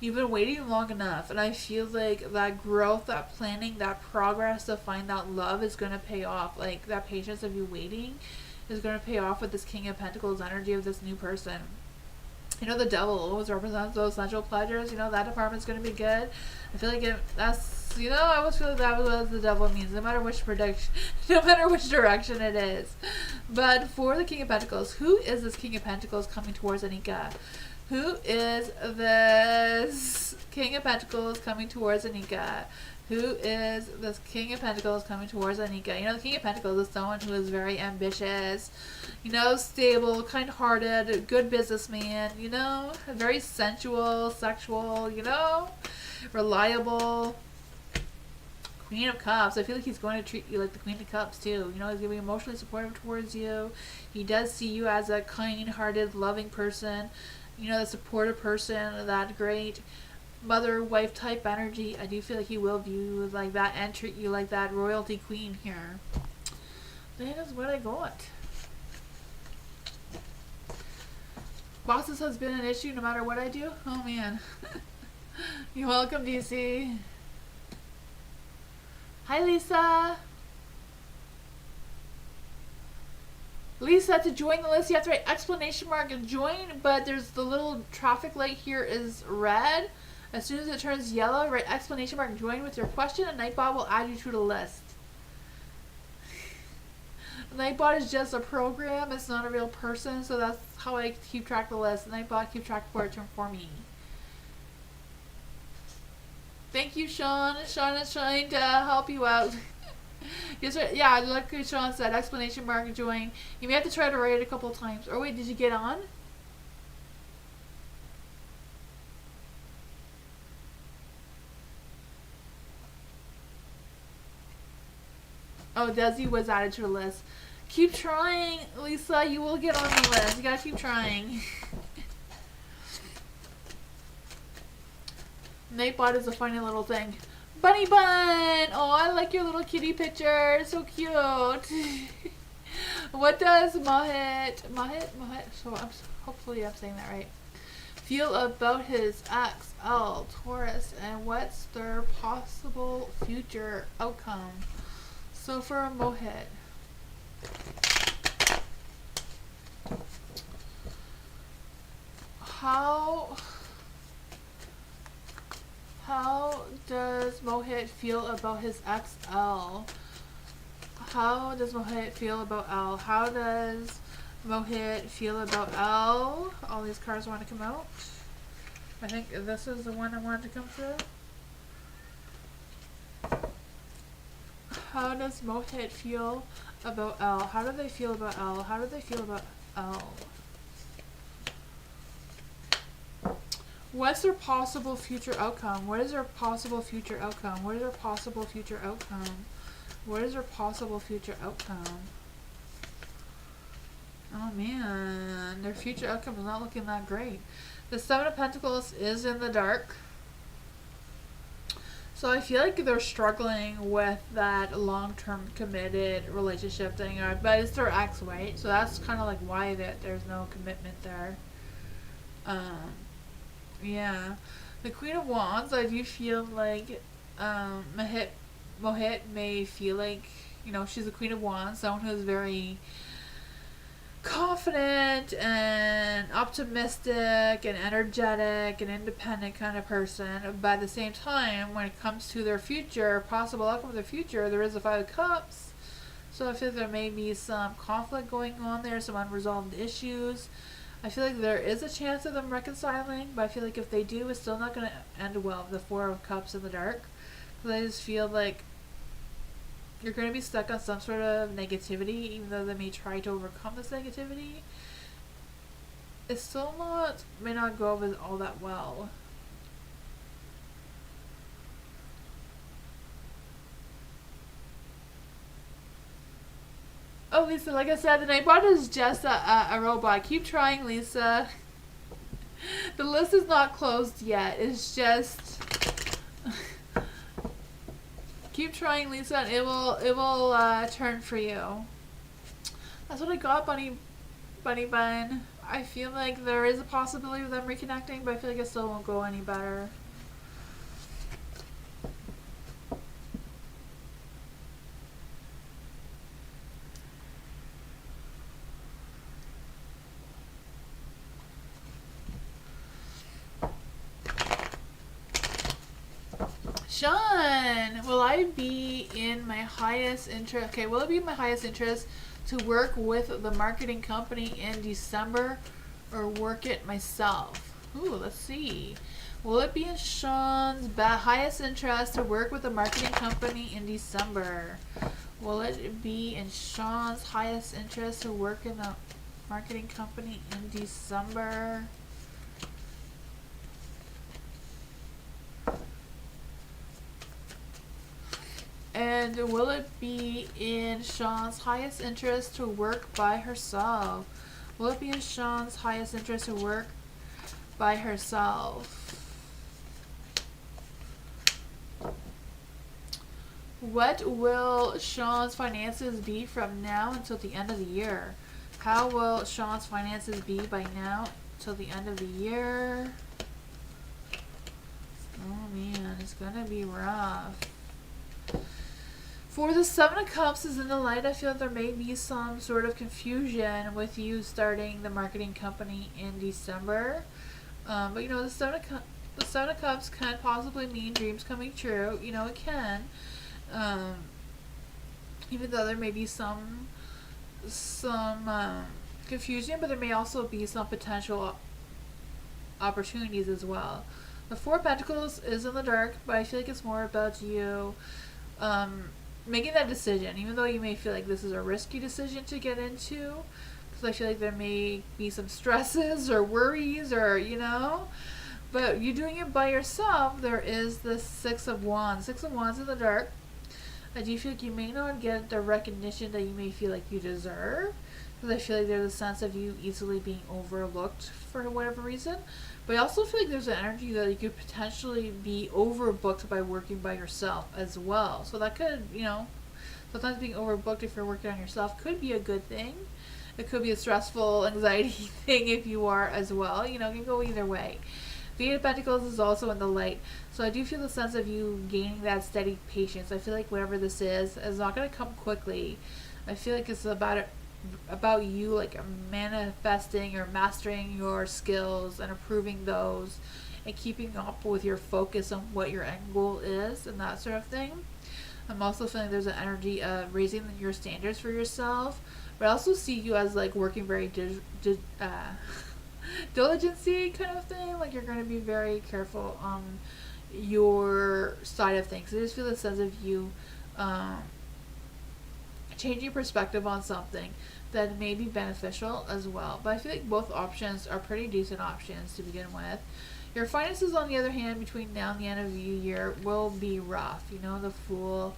You've been waiting long enough, and I feel like that growth, that planning, that progress to find that love is going to pay off. Like, that patience of you waiting is going to pay off with this King of Pentacles energy of this new person. You know, the devil always represents those sensual pleasures. You know, that department's going to be good. I feel like that's, you know, I always feel like that was what the devil means, no matter which no matter which direction it is. But for the King of Pentacles, who is this King of Pentacles coming towards Anika? Who is this King of Pentacles coming towards Anika? Who is this King of Pentacles coming towards Anika? You know, the King of Pentacles is someone who is very ambitious, you know, stable, kind-hearted, good businessman, you know, very sensual, sexual, you know, reliable. Queen of Cups. I feel like he's going to treat you like the Queen of Cups too. You know, he's going to be emotionally supportive towards you. He does see you as a kind-hearted, loving person. You know, the supportive person, that great mother, wife type energy. I do feel like he will view you like that and treat you like that royalty queen here. That is what I got. Bosses has been an issue no matter what I do. Oh man. You're welcome, DC. Hi, Lisa. Lisa, to join the list, you have to write exclamation mark and join, but there's the little traffic light here is red. As soon as it turns yellow, write exclamation mark and join with your question, and Nightbot will add you to the list. Nightbot is just a program, it's not a real person, so that's how I keep track of the list. Nightbot keep track of it for me. Thank you, Sean. Sean is trying to help you out. Yes, yeah, like Sean said, exclamation mark and join. You may have to try to write it a couple of times. Or wait, did you get on? Oh, Desi was added to the list. Keep trying, Lisa. You will get on the list. You gotta keep trying. Nightbot is a funny little thing. Bunny Bun! Oh, I like your little kitty picture. So cute. What does Mohit, so hopefully I'm saying that right, feel about his XL Taurus, and what's their possible future outcome? So for Mohit, how does Mohit feel about his XL? How does Mohit feel about L? How does Mohit feel about L? All these cards want to come out. I think this is the one I wanted to come through. How does Mohit feel about L? How do they feel about L? How do they feel about L? What's their possible future outcome? What is their possible future outcome? What is their possible future outcome? What is their possible future outcome? Oh man, their future outcome is not looking that great. The Seven of Pentacles is in the dark. So I feel like they're struggling with that long-term committed relationship thing. But it's their ex, right? So that's kind of like why there's no commitment there. Yeah. The Queen of Wands, I do feel like Mohit may feel like, you know, she's the Queen of Wands, someone who's very confident and optimistic and energetic and independent kind of person. But at the same time, when it comes to their future, possible outcome of their future, there is the Five of Cups. So I feel like there may be some conflict going on there, some unresolved issues. I feel like there is a chance of them reconciling, but I feel like if they do, it's still not going to end well with the Four of Cups in the dark. Because I just feel like you're going to be stuck on some sort of negativity, even though they may try to overcome this negativity. It still may not go over all that well. Oh, Lisa, like I said, the Nightbot is just a robot. Keep trying, Lisa. The list is not closed yet. It's just... Keep trying, Lisa, and it will turn for you. That's what I got, Bunny Bun. I feel like there is a possibility of them reconnecting, but I feel like it still won't go any better. Sean, will I be in my highest interest? Okay, will it be in my highest interest to work with the marketing company in December or work it myself? Ooh, let's see. Will it be in Sean's highest interest to work with the marketing company in December? Will it be in Sean's highest interest to work in the marketing company in December? And will it be in Sean's highest interest to work by herself? Will it be in Sean's highest interest to work by herself? What will Sean's finances be from now until the end of the year? How will Sean's finances be by now till the end of the year? Oh man, it's gonna be rough. For the Seven of Cups is in the light. I feel like there may be some sort of confusion with you starting the marketing company in December. But you know, the Seven of Cups can possibly mean dreams coming true. You know, it can. Even though there may be some confusion, but there may also be some potential opportunities as well. The Four of Pentacles is in the dark, but I feel like it's more about you making that decision, even though you may feel like this is a risky decision to get into, because I feel like there may be some stresses or worries or, you know, but you doing it by yourself. There is the Six of Wands. Six of Wands in the dark. I do feel like you may not get the recognition that you may feel like you deserve, because I feel like there's a sense of you easily being overlooked for whatever reason. But I also feel like there's an energy that you could potentially be overbooked by working by yourself as well. So that could, you know, sometimes being overbooked if you're working on yourself could be a good thing. It could be a stressful anxiety thing if you are as well. You know, it can go either way. The Eight of Pentacles is also in the light. So I do feel the sense of you gaining that steady patience. I feel like whatever this is not going to come quickly. I feel like it's about you like manifesting or mastering your skills and improving those and keeping up with your focus on what your end goal is and that sort of thing. I'm also feeling there's an energy of raising your standards for yourself, but I also see you as like working very diligency kind of thing. Like you're going to be very careful on your side of things. I just feel the sense of you changing perspective on something that may be beneficial as well. But I feel like both options are pretty decent options to begin with. Your finances, on the other hand, between now and the end of the year will be rough. You know, the Fool.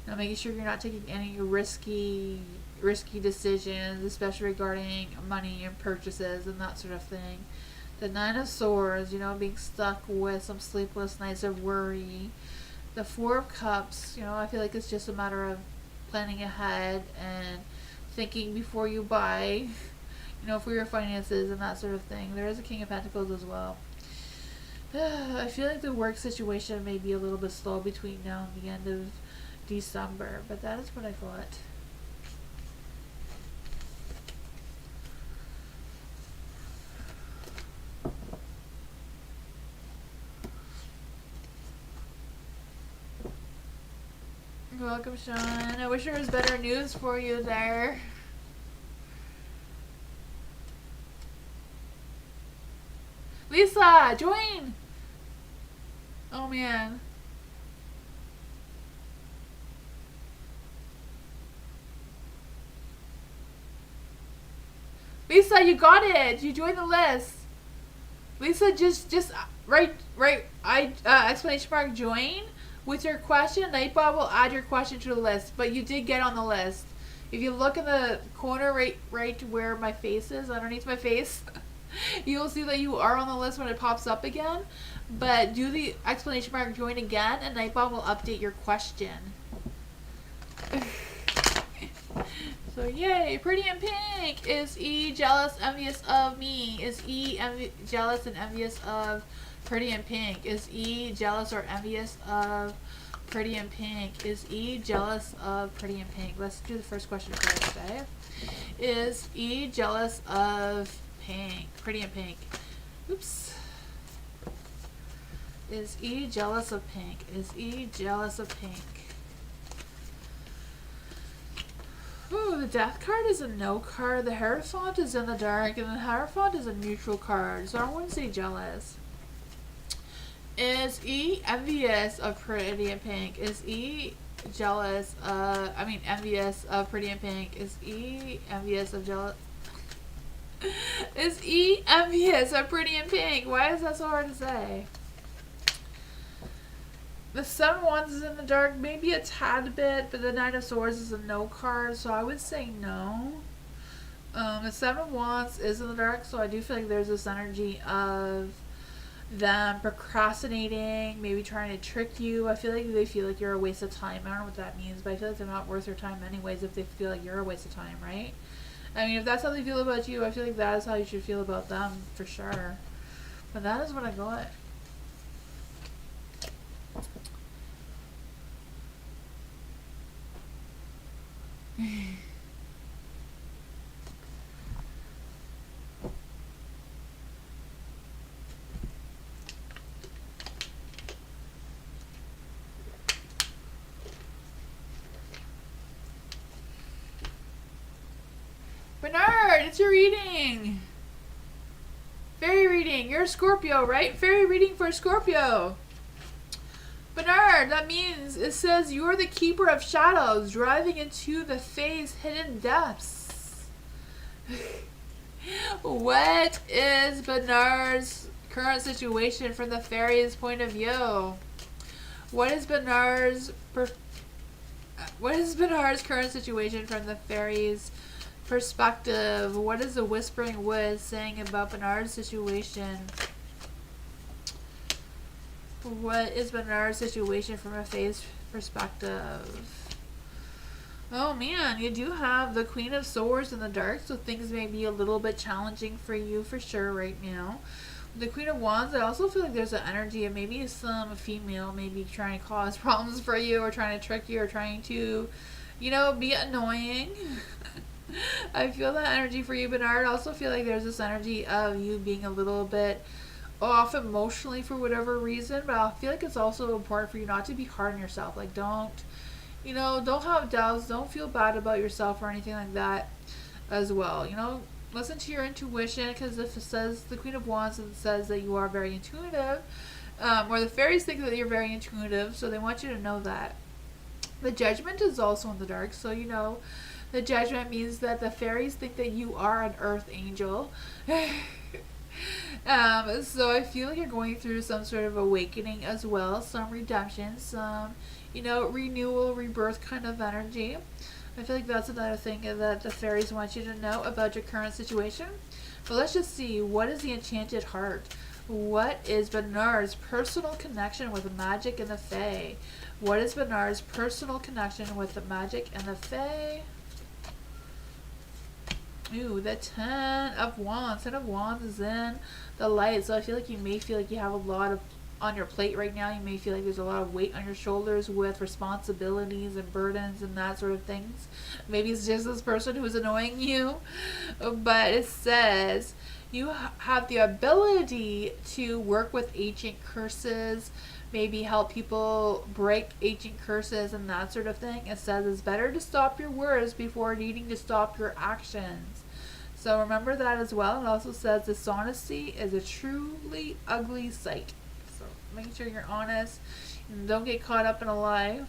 You know, making sure you're not taking any risky decisions, especially regarding money and purchases and that sort of thing. The Nine of Swords, you know, being stuck with some sleepless nights of worry. The Four of Cups, you know, I feel like it's just a matter of planning ahead and thinking before you buy, you know, for your finances and that sort of thing. There is a King of Pentacles as well. I feel like the work situation may be a little bit slow between now and the end of December, but that is what I got. You're welcome, Sean. I wish there was better news for you there. Lisa, join! Oh man. Lisa, you got it! You joined the list. Lisa, just write exclamation mark join with your question. Nightbot will add your question to the list, but you did get on the list. If you look in the corner right where my face is, underneath my face, you'll see that you are on the list when it pops up again. But do the exclamation mark join again, and Nightbot will update your question. So yay, pretty in pink. Is E jealous, envious of me? Is E jealous and envious of pretty in pink? Is E jealous or envious of pretty in pink? Is E jealous of pretty in pink? Let's do the first question first, okay? Is E jealous of pink? Pretty in pink. Oops. Is E jealous of pink? Is E jealous of pink? Ooh, the Death card is a no card. The Hierophant is in the dark, and the Hierophant is a neutral card, so I wouldn't say jealous. Is E envious of pretty in pink? Is E jealous envious of pretty in pink? Is E envious of jealous? Is E envious of pretty in pink? Why is that so hard to say? The Seven of Wands is in the dark, maybe a tad bit, but the Knight of Swords is a no card, so I would say no. The Seven of Wands is in the dark, so I do feel like there's this energy of them procrastinating, maybe trying to trick you. I feel like they feel like you're a waste of time. I don't know what that means, but I feel like they're not worth their time anyways if they feel like you're a waste of time, right? I mean, if that's how they feel about you, I feel like that is how you should feel about them, for sure. But that is what I got. Bernard, it's your reading. Fairy reading. You're a Scorpio, right? Fairy reading for Scorpio. Bernard, that means it says you are the keeper of shadows, driving into the fae's hidden depths. What is Bernard's current situation from the fairy's point of view? What is Bernard's current situation from the fairy's perspective? What is the Whispering Woods saying about Bernard's situation? What is Bernard's situation from a fae's perspective? Oh man, you do have the Queen of Swords in the dark, so things may be a little bit challenging for you for sure right now. The Queen of Wands, I also feel like there's an energy of maybe some female maybe trying to cause problems for you, or trying to trick you, or trying to, you know, be annoying. I feel that energy for you, Bernard. I also feel like there's this energy of you being a little bit off emotionally for whatever reason, but I feel like it's also important for you not to be hard on yourself. Like, don't have doubts, don't feel bad about yourself or anything like that as well. You know, listen to your intuition, because if it says the Queen of Wands, it says that you are very intuitive, or the fairies think that you're very intuitive, so they want you to know that. The Judgment is also in the dark, so you know, the Judgment means that the fairies think that you are an earth angel. So I feel like you're going through some sort of awakening as well, some redemption, some, you know, renewal, rebirth kind of energy. I feel like that's another thing that the fairies want you to know about your current situation. But let's just see, what is the Enchanted Heart? What is Bernard's personal connection with the magic and the fae? What is Bernard's personal connection with the magic and the fae? Ooh, the Ten of Wands. Ten of Wands is in the light, so I feel like you may feel like you have a lot of on your plate right now. You may feel like there's a lot of weight on your shoulders with responsibilities and burdens and that sort of things. Maybe it's just this person who's annoying you, but it says you have the ability to work with ancient curses, maybe help people break ancient curses and that sort of thing. It says it's better to stop your words before needing to stop your actions. So remember that as well. It also says dishonesty is a truly ugly sight. So make sure you're honest and don't get caught up in a lie.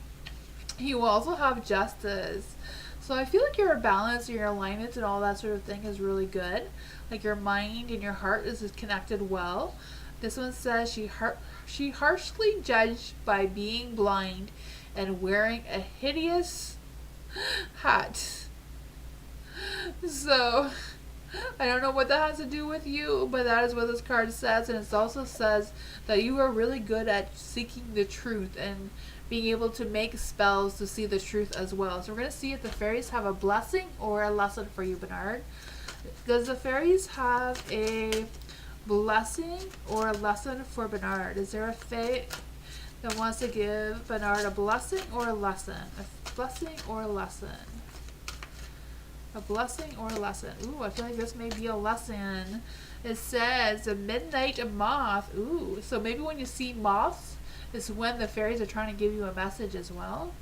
You will also have justice. So I feel like your balance, your alignment and all that sort of thing is really good. Like your mind and your heart is connected well. This one says she harshly judged by being blind and wearing a hideous hat. So I don't know what that has to do with you, but that is what this card says. And it also says that you are really good at seeking the truth and being able to make spells to see the truth as well. So we're going to see if the fairies have a blessing or a lesson for you, Bernard. Does the fairies have a blessing or a lesson for Bernard? Is there a fae that wants to give Bernard a blessing or a lesson? A blessing or a lesson? A blessing or a lesson? Ooh, I feel like this may be a lesson. It says a midnight moth. Ooh, so maybe when you see moths, it's when the fairies are trying to give you a message as well.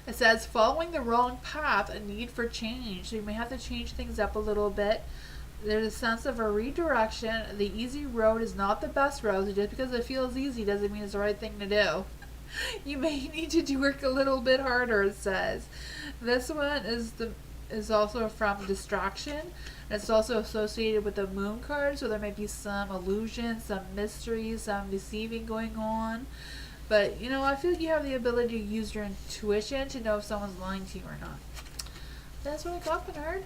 It says following the wrong path, a need for change. So you may have to change things up a little bit. There's a sense of a redirection. The easy road is not the best road. So just because it feels easy doesn't mean it's the right thing to do. You may need to work a little bit harder, it says. This one is also from distraction. It's also associated with the moon card, so there may be some illusion, some mystery, some deceiving going on. But, you know, I feel like you have the ability to use your intuition to know if someone's lying to you or not. That's what I got, Bernard.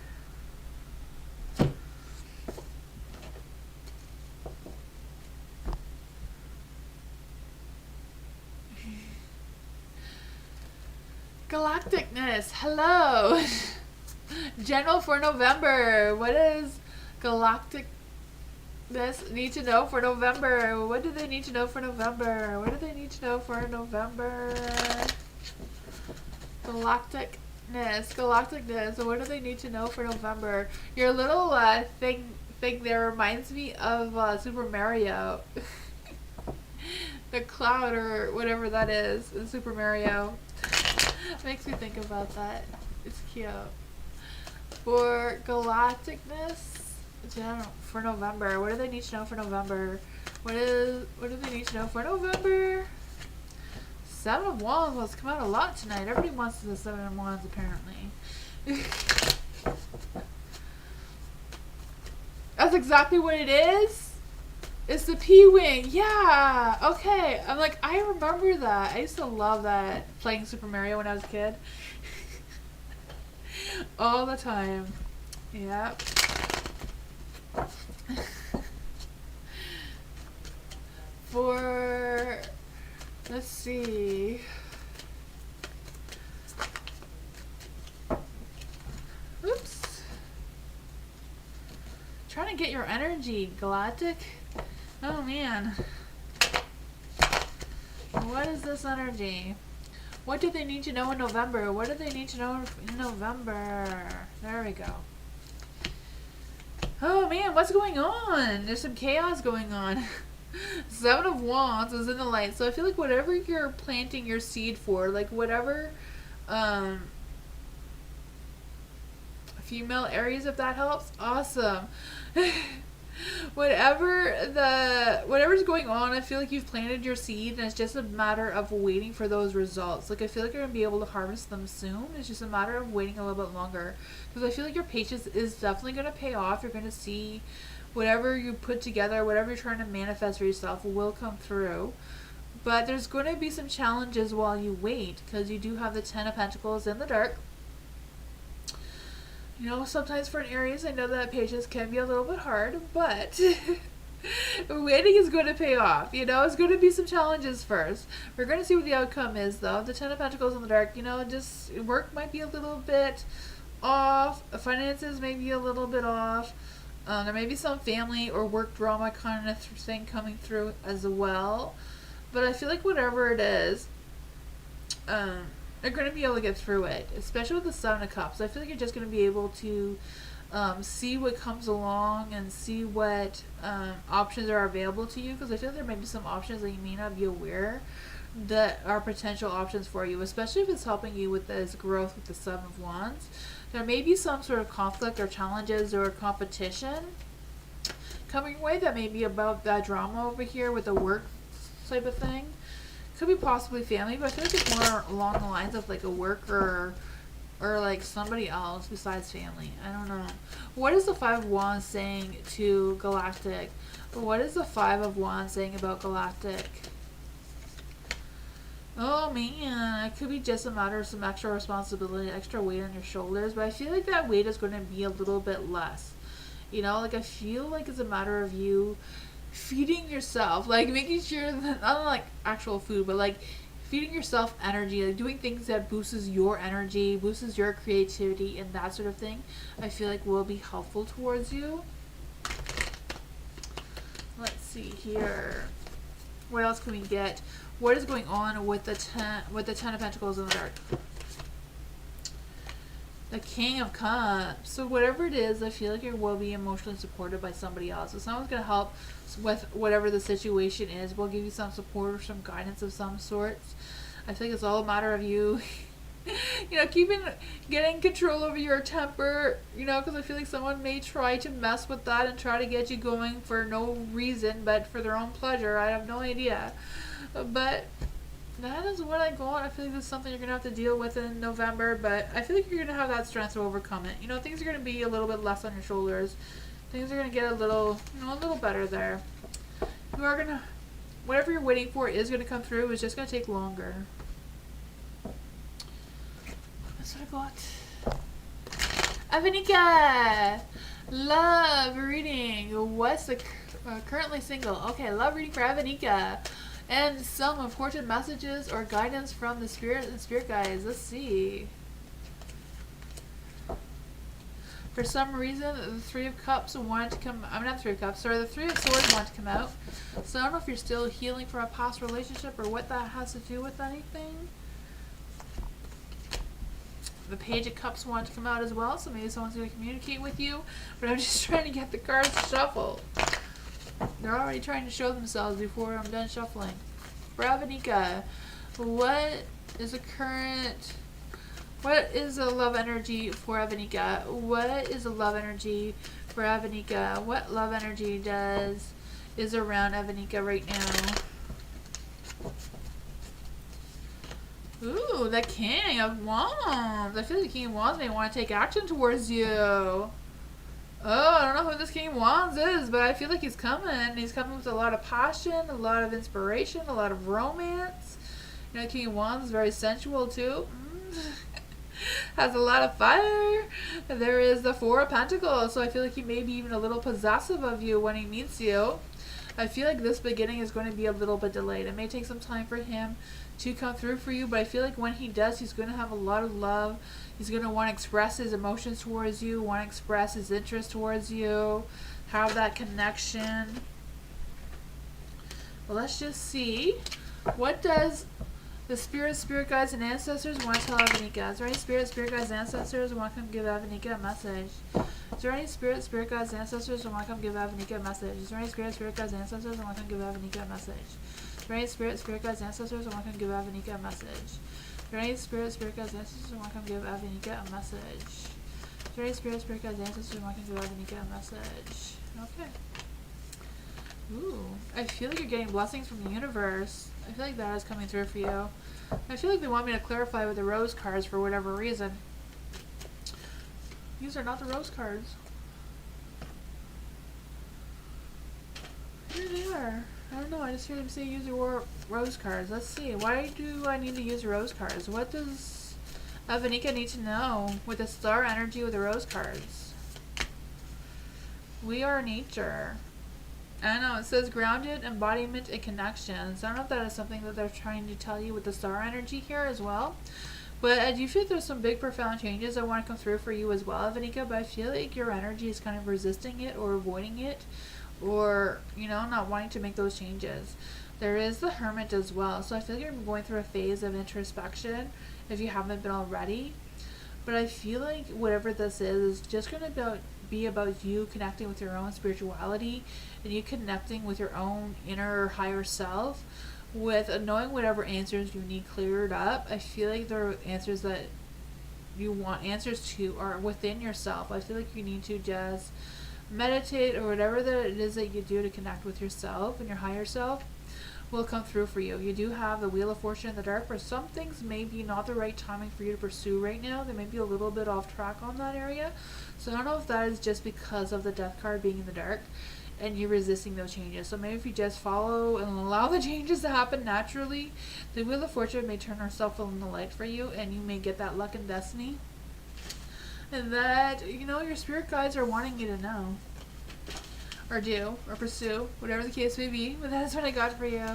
Galacticness, hello. General for November. What does galacticness need to know for November? What do they need to know for November? What do they need to know for November? Galacticness. What do they need to know for November? Your little thing there reminds me of Super Mario. The cloud or whatever that is in Super Mario. Makes me think about that. It's cute. For galacticness, for November, what do they need to know for November? What do they need to know for November? Seven of Wands has come out a lot tonight. Everybody wants the Seven of Wands apparently. That's exactly what it is. It's the P-Wing. Yeah. Okay. I'm like, I remember that. I used to love that playing Super Mario when I was a kid. All the time. Yep. For, let's see. Oops. Trying to get your energy, Galactic. Oh man. What is this energy? What do they need to know in November? What do they need to know in November? There we go. Oh man, what's going on? There's some chaos going on. Seven of Wands is in the light. So I feel like whatever you're planting your seed for, like whatever female Aries, if that helps, awesome. Whatever's going on, I feel like you've planted your seed and it's just a matter of waiting for those results. Like I feel like you're gonna be able to harvest them soon. It's just a matter of waiting a little bit longer, because I feel like your patience is definitely gonna pay off. You're gonna see whatever you put together, whatever you're trying to manifest for yourself will come through. But there's going to be some challenges while you wait, because you do have the Ten of Pentacles in the dark. You know, sometimes for an Aries, I know that patience can be a little bit hard, but waiting is going to pay off. You know, it's going to be some challenges first. We're going to see what the outcome is, though. The Ten of Pentacles in the dark, you know, just work might be a little bit off. Finances may be a little bit off. There may be some family or work drama kind of thing coming through as well. But I feel like whatever it is, they're going to be able to get through it, especially with the Seven of Cups. I feel like you're just going to be able to see what comes along and see what options are available to you, because I feel like there may be some options that you may not be aware that are potential options for you, especially if it's helping you with this growth with the Seven of Wands. There may be some sort of conflict or challenges or competition coming away that may be about that drama over here with the work type of thing. Could be possibly family, but I feel like it's more along the lines of like a worker or like somebody else besides family. I don't know. What is the Five of Wands saying to Galactic? What is the Five of Wands saying about Galactic? Oh man, it could be just a matter of some extra responsibility, extra weight on your shoulders, but I feel like that weight is going to be a little bit less. You know, like I feel like it's a matter of you feeding yourself, like making sure that, not like actual food, but like feeding yourself energy, like doing things that boosts your energy, boosts your creativity, and that sort of thing, I feel like will be helpful towards you. Let's see here. What else can we get? What is going on with the Ten of Pentacles in the dark? The King of Cups. So whatever it is, I feel like you will be emotionally supported by somebody else. So someone's going to help with whatever the situation is. We'll give you some support or some guidance of some sorts. I think it's all a matter of you, you know, getting control over your temper, you know, because I feel like someone may try to mess with that and try to get you going for no reason, but for their own pleasure. I have no idea. But that is what I got. I feel like this is something you're going to have to deal with in November, but I feel like you're going to have that strength to overcome it. You know, things are going to be a little bit less on your shoulders. Things are going to get a little, you know, a little better there. You are going to, whatever you're waiting for is going to come through. It's just going to take longer. That's what I got. Avanika! Love reading. What's the currently single? Okay, love reading for Avanika. And some important messages or guidance from the spirit and spirit guides. Let's see. For some reason, the Three of Cups wanted to come. I'm not the Three of Cups. Sorry, the Three of Swords wanted to come out. So I don't know if you're still healing from a past relationship or what that has to do with anything. The Page of Cups wanted to come out as well. So maybe someone's going to communicate with you. But I'm just trying to get the cards shuffled. They're already trying to show themselves before I'm done shuffling. Bravanika, what is the love energy for Avanika? What is the love energy for Avanika? What love energy is around Avanika right now? Ooh, the King of Wands. I feel like the King of Wands may want to take action towards you. Oh, I don't know who this King of Wands is, but I feel like he's coming. He's coming with a lot of passion, a lot of inspiration, a lot of romance. You know, King of Wands is very sensual too. Has a lot of fire. There is the Four of Pentacles, so I feel like he may be even a little possessive of you when he meets you. I feel like this beginning is going to be a little bit delayed. It may take some time for him to come through for you, but I feel like when he does, he's going to have a lot of love. He's going to want to express his emotions towards you, want to express his interest towards you, have that connection. Well, let's just see. What does the spirit guides, and ancestors want to tell Avanika? Is there any spirit guides, and ancestors who want to come give Avanika a message? Is there any spirit guides, and ancestors who want to come give Avanika a message? Is there any spirit guides, and ancestors who want to come give Avanika a message? Is there any spirit guides, and ancestors who want to come give Avanika a message? Is there any spirit guides, and ancestors who want to come give Avanika a message? Is there any spirit guides, and ancestors who want to come give Avanika a message? Okay. Ooh, I feel like you're getting blessings from the universe. I feel like that is coming through for you. I feel like they want me to clarify with the rose cards for whatever reason. These are not the rose cards. Here they are. I don't know, I just hear them say use your rose cards. Let's see. Why do I need to use rose cards? What does Avanika need to know with the star energy with the rose cards? We are nature. I don't know, it says grounded, embodiment, and connections. I don't know if that is something that they're trying to tell you with the star energy here as well. But I do feel like there's some big profound changes that want to come through for you as well, Avanika. But I feel like your energy is kind of resisting it or avoiding it. Or, you know, not wanting to make those changes. There is the Hermit as well. So I feel like you're going through a phase of introspection if you haven't been already. But I feel like whatever this is just going to be about you connecting with your own spirituality and you connecting with your own inner higher self with knowing whatever answers you need cleared up. I feel like there are answers that you want answers to are within yourself. I feel like you need to just meditate or whatever that it is that you do to connect with yourself and your higher self will come through for you. You do have the Wheel of Fortune in the dark, where some things may be not the right timing for you to pursue right now. They may be a little bit off track on that area. So I don't know if that is just because of the Death card being in the dark and you resisting those changes. So maybe if you just follow and allow the changes to happen naturally, the Wheel of Fortune may turn herself in the light for you and you may get that luck and destiny. And that, you know, your spirit guides are wanting you to know. Or do, or pursue, whatever the case may be. But that's what I got for you.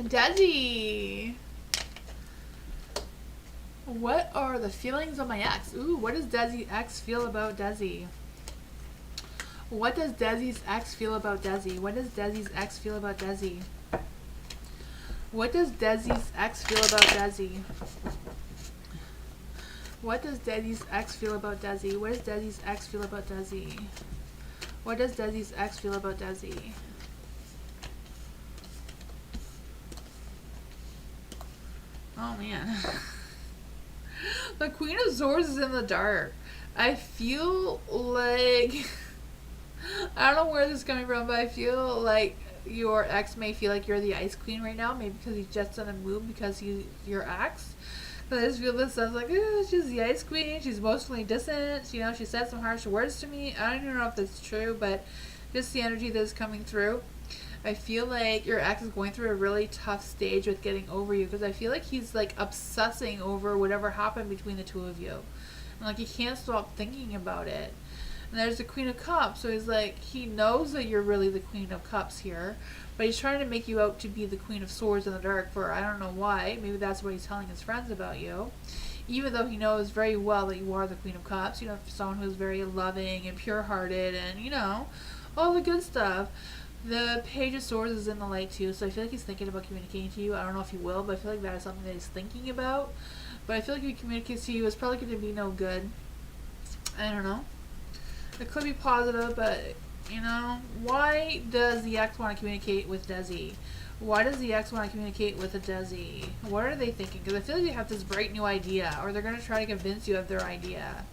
Desi. What are the feelings of my ex? Ooh, what does Desi's ex feel about Desi? What does Desi's ex feel about Desi? What does Desi's ex feel about Desi? What does Desi's ex feel about Desi? What does Desi's ex feel about Desi? What does Desi's ex feel about Desi? What does Desi's ex feel about Desi? Oh man. The Queen of Swords is in the dark. I feel like I don't know where this is coming from, but I feel like your ex may feel like you're the Ice Queen right now, maybe because he's just on a move because he's your ex. But I just feel this sounds like, oh, she's the Ice Queen, she's emotionally distant, you know, she said some harsh words to me. I don't even know if that's true, but just the energy that's coming through. I feel like your ex is going through a really tough stage with getting over you, because I feel like he's like obsessing over whatever happened between the two of you. And like he can't stop thinking about it. And there's the Queen of Cups, so he's like, he knows that you're really the Queen of Cups here, but he's trying to make you out to be the Queen of Swords in the dark for I don't know why. Maybe that's what he's telling his friends about you. Even though he knows very well that you are the Queen of Cups, you know, someone who's very loving and pure-hearted and, you know, all the good stuff. The Page of Swords is in the light too, so I feel like he's thinking about communicating to you. I don't know if he will, but I feel like that is something that he's thinking about. But I feel like if he communicates to you, it's probably going to be no good. I don't know. It could be positive, but, you know, why does the ex want to communicate with Desi? Why does the ex want to communicate with a Desi? What are they thinking? Because I feel like they have this bright new idea, or they're going to try to convince you of their idea.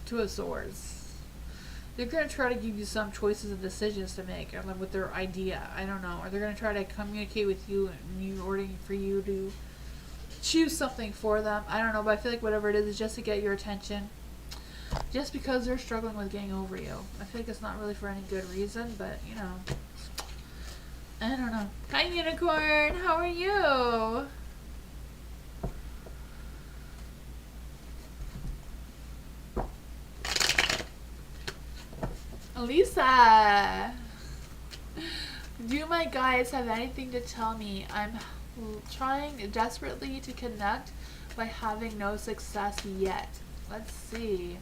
Two of Swords. They're going to try to give you some choices and decisions to make with their idea. I don't know. Or they're going to try to communicate with you and ordering for you to choose something for them. I don't know, but I feel like whatever it is just to get your attention. Just because they're struggling with getting over you. I feel like it's not really for any good reason, but, you know. I don't know. Hi, Unicorn. How are you? Lisa, do my guides have anything to tell me? I'm trying desperately to connect by having no success yet. Let's see.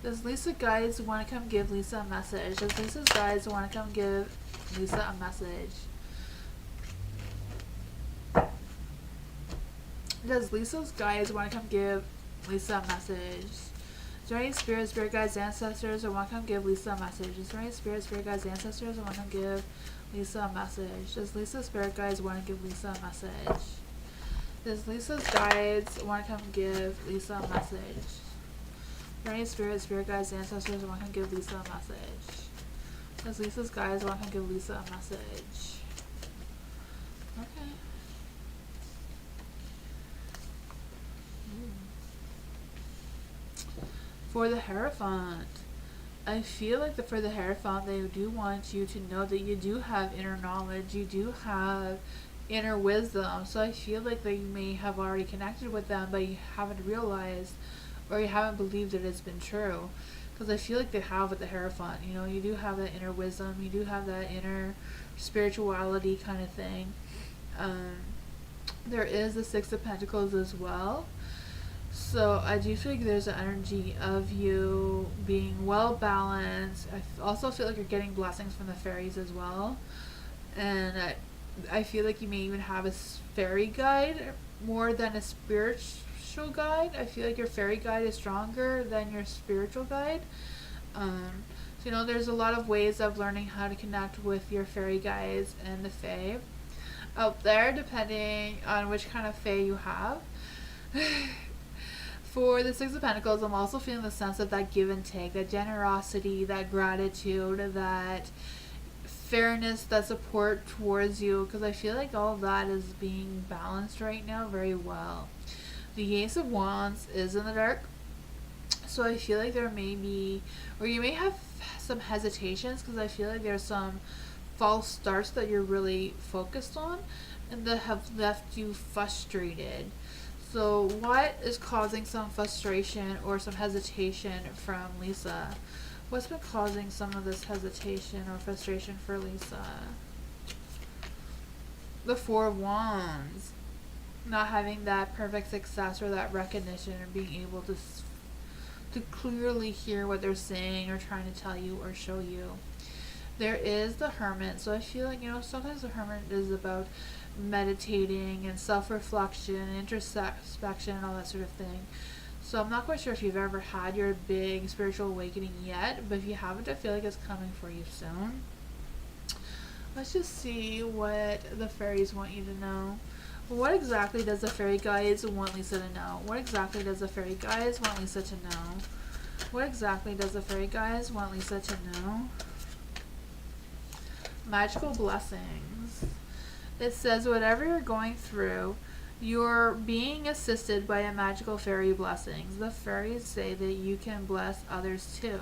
Does Lisa guides want to come give Lisa a message? Does Lisa's guides want to come give Lisa a message? Does Lisa's guides want to come give Lisa a message? Is there any spirit guides, ancestors, or want to come give Lisa a message? Is there any spirit guides, ancestors, or want to come give Lisa a message? Does Lisa's spirit guides want to give Lisa a message? Does Lisa's guides want to come give Lisa a message? Is there any spirit guides, ancestors, or want to come give Lisa a message? Does Lisa's guides want to come give Lisa a message? Okay. For the Hierophant, I feel like for the Hierophant, they do want you to know that you do have inner knowledge, you do have inner wisdom. So I feel like that you may have already connected with them, but you haven't realized or you haven't believed that it's been true. Because I feel like they have with the Hierophant. You know, you do have that inner wisdom, you do have that inner spirituality kind of thing. There is the Six of Pentacles as well. So I do feel like there's an energy of you being well balanced. I also feel like you're getting blessings from the fairies as well. And I feel like you may even have a fairy guide more than a spiritual guide. I feel like your fairy guide is stronger than your spiritual guide. So, you know, there's a lot of ways of learning how to connect with your fairy guides and the fae out there, depending on which kind of fae you have. For the Six of Pentacles, I'm also feeling the sense of that give and take, that generosity, that gratitude, that fairness, that support towards you, because I feel like all of that is being balanced right now very well. The Ace of Wands is in the dark, so I feel like there may be, or you may have some hesitations, because I feel like there's some false starts that you're really focused on and that have left you frustrated. So what is causing some frustration or some hesitation from Lisa? What's been causing some of this hesitation or frustration for Lisa? the Four of Wands. Not having that perfect success or that recognition or being able to clearly hear what they're saying or trying to tell you or show you. There is the Hermit. So I feel like, you know, sometimes the Hermit is about meditating and self-reflection and introspection and all that sort of thing. So I'm not quite sure if you've ever had your big spiritual awakening yet, but if you haven't, I feel like it's coming for you soon. Let's just see what the fairies want you to know. What exactly does the fairy guides want Lisa to know? What exactly does the fairy guides want Lisa to know? What exactly does the fairy guides want Lisa to know? Magical blessings. It says whatever you're going through, you're being assisted by a magical fairy blessings. The fairies say that you can bless others too.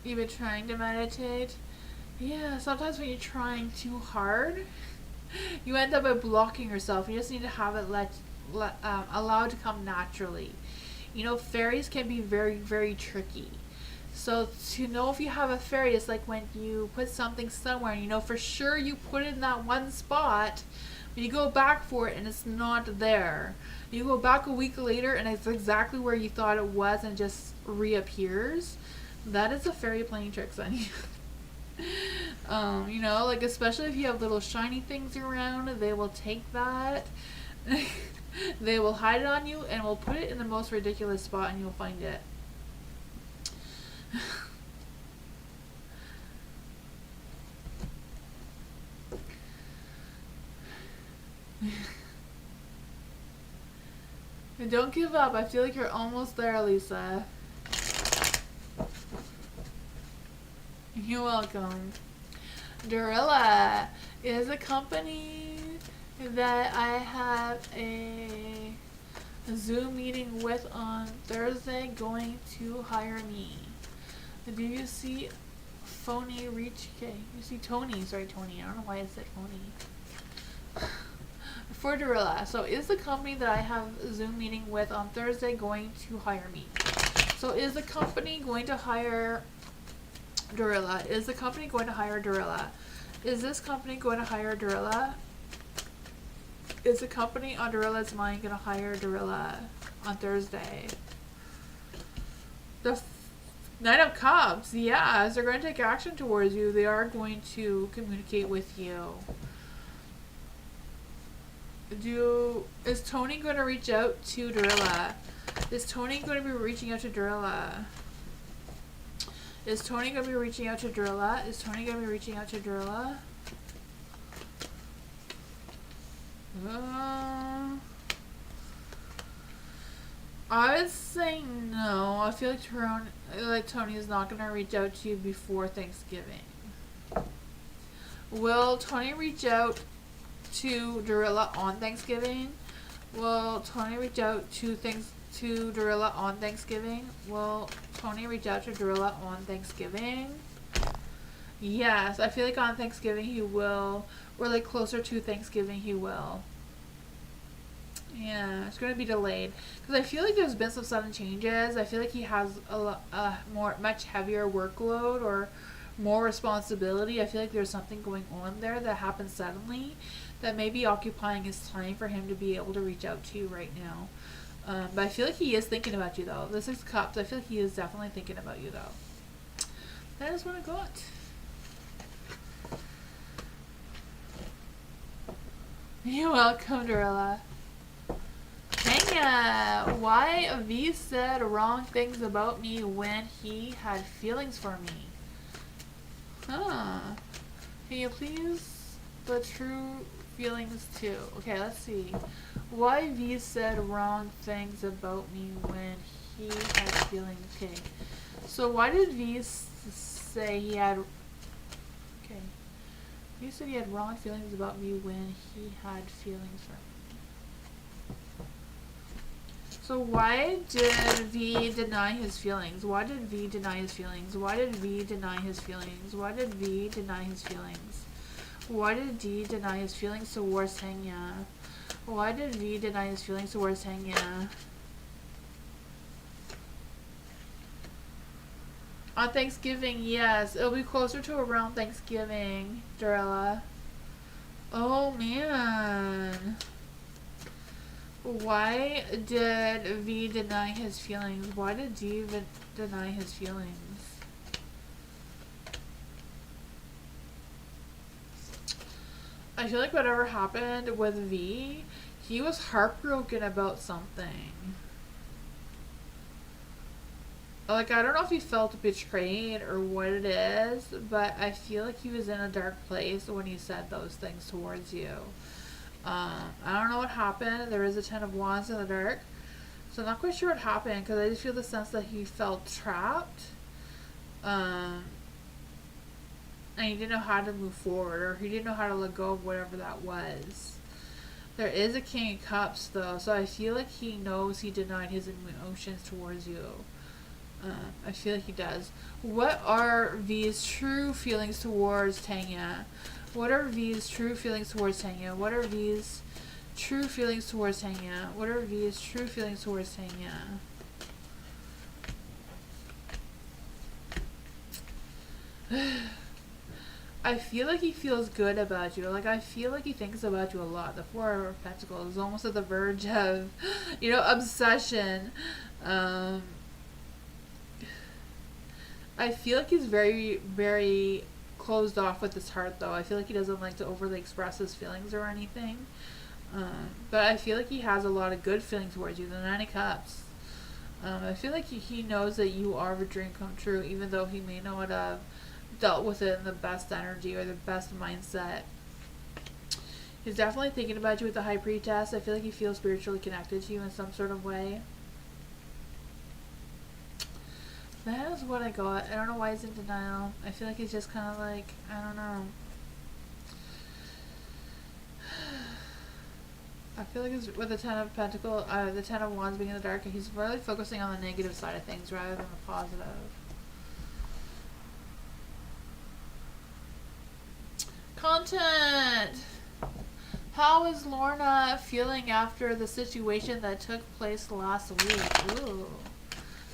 You've been trying to meditate? Yeah, sometimes when you're trying too hard, you end up by blocking yourself. You just need to have it allowed to come naturally. You know, fairies can be very, very tricky. So to know if you have a fairy is like when you put something somewhere and you know for sure you put it in that one spot, but you go back for it and it's not there. You go back a week later and it's exactly where you thought it was and it just reappears. That is a fairy playing tricks on you. You know, like especially if you have little shiny things around, they will take that. They will hide it on you and will put it in the most ridiculous spot and you'll find it. And don't give up. I feel like you're almost there, Lisa. You're welcome. Dorilla is a company that I have a Zoom meeting with on Thursday going to hire me. Do you see phony reach? Okay, you see Tony. Sorry, Tony. I don't know why I said phony. For Dorilla. So is the company that I have a Zoom meeting with on Thursday going to hire me? So is the company going to hire Dorilla? Is the company going to hire Dorilla? Is this company going to hire Dorilla? Is the company on Dorilla's mind going to hire Dorilla on Thursday? The Knight of Cups. Yes, they're going to take action towards you. They are going to communicate with you. Is Tony going to reach out to Dorilla? Is Tony going to be reaching out to Dorilla? Is Tony going to be reaching out to Dorilla? Is Tony going to be reaching out to Dorilla? I would say no. I feel like Tony is not going to reach out to you before Thanksgiving. Will Tony reach out to Dorilla on Thanksgiving? Will Tony reach out to Dorilla on Thanksgiving? Will Tony reach out to Dorilla on Thanksgiving? Yes, I feel like on Thanksgiving he will, or like closer to Thanksgiving he will. Yeah, it's going to be delayed because I feel like there's been some sudden changes. I feel like he has a much heavier workload or more responsibility. I feel like there's something going on there that happened suddenly that may be occupying his time for him to be able to reach out to you right now. But I feel like he is thinking about you though. The Six of Cups, I feel like he is definitely thinking about you though. That is what I got. You're welcome, Dorilla. Kenya, why V said wrong things about me when he had feelings for me? Huh. Can you please the true feelings too? Okay, let's see. Why V said wrong things about me when he had feelings? Okay. So why did V say he had... Okay. V said he had wrong feelings about me when he had feelings for me. So why did V deny his feelings? Why did V deny his feelings? Why did V deny his feelings? Why did V deny his feelings? Why did D deny his feelings towards Tanya? Why did V deny his feelings towards Tanya? On Thanksgiving, yes. It'll be closer to around Thanksgiving, Dorella. Oh, man. Why did V deny his feelings? Why did D even deny his feelings? I feel like whatever happened with V, he was heartbroken about something. Like, I don't know if he felt betrayed or what it is, but I feel like he was in a dark place when he said those things towards you. I don't know what happened. There is a 10 of Wands in the dark. So I'm not quite sure what happened, because I just feel the sense that he felt trapped. And he didn't know how to move forward, or he didn't know how to let go of whatever that was. There is a King of Cups, though, so I feel like he knows he denied his emotions towards you. I feel like he does. What are V's true feelings towards Tanya? What are V's true feelings towards Tanya? What are V's true feelings towards Tanya? What are V's true feelings towards Tanya? I feel like he feels good about you. Like, I feel like he thinks about you a lot. The Four of Pentacles is almost at the verge of, obsession. I feel like he's very, very closed off with his heart, though. I feel like he doesn't like to overly express his feelings or anything. But I feel like he has a lot of good feelings towards you. The Nine of Cups. I feel like he knows that you are a dream come true, even though he may not have dealt with it in the best energy or the best mindset. He's definitely thinking about you with the High Priestess. I feel like he feels spiritually connected to you in some sort of way. That is what I got. I don't know why he's in denial. I feel like he's just kind of like, I don't know. I feel like it's with the Ten of Pentacles, the Ten of Wands being in the dark, he's really focusing on the negative side of things rather than the positive. Content! How is Lorna feeling after the situation that took place last week? Ooh.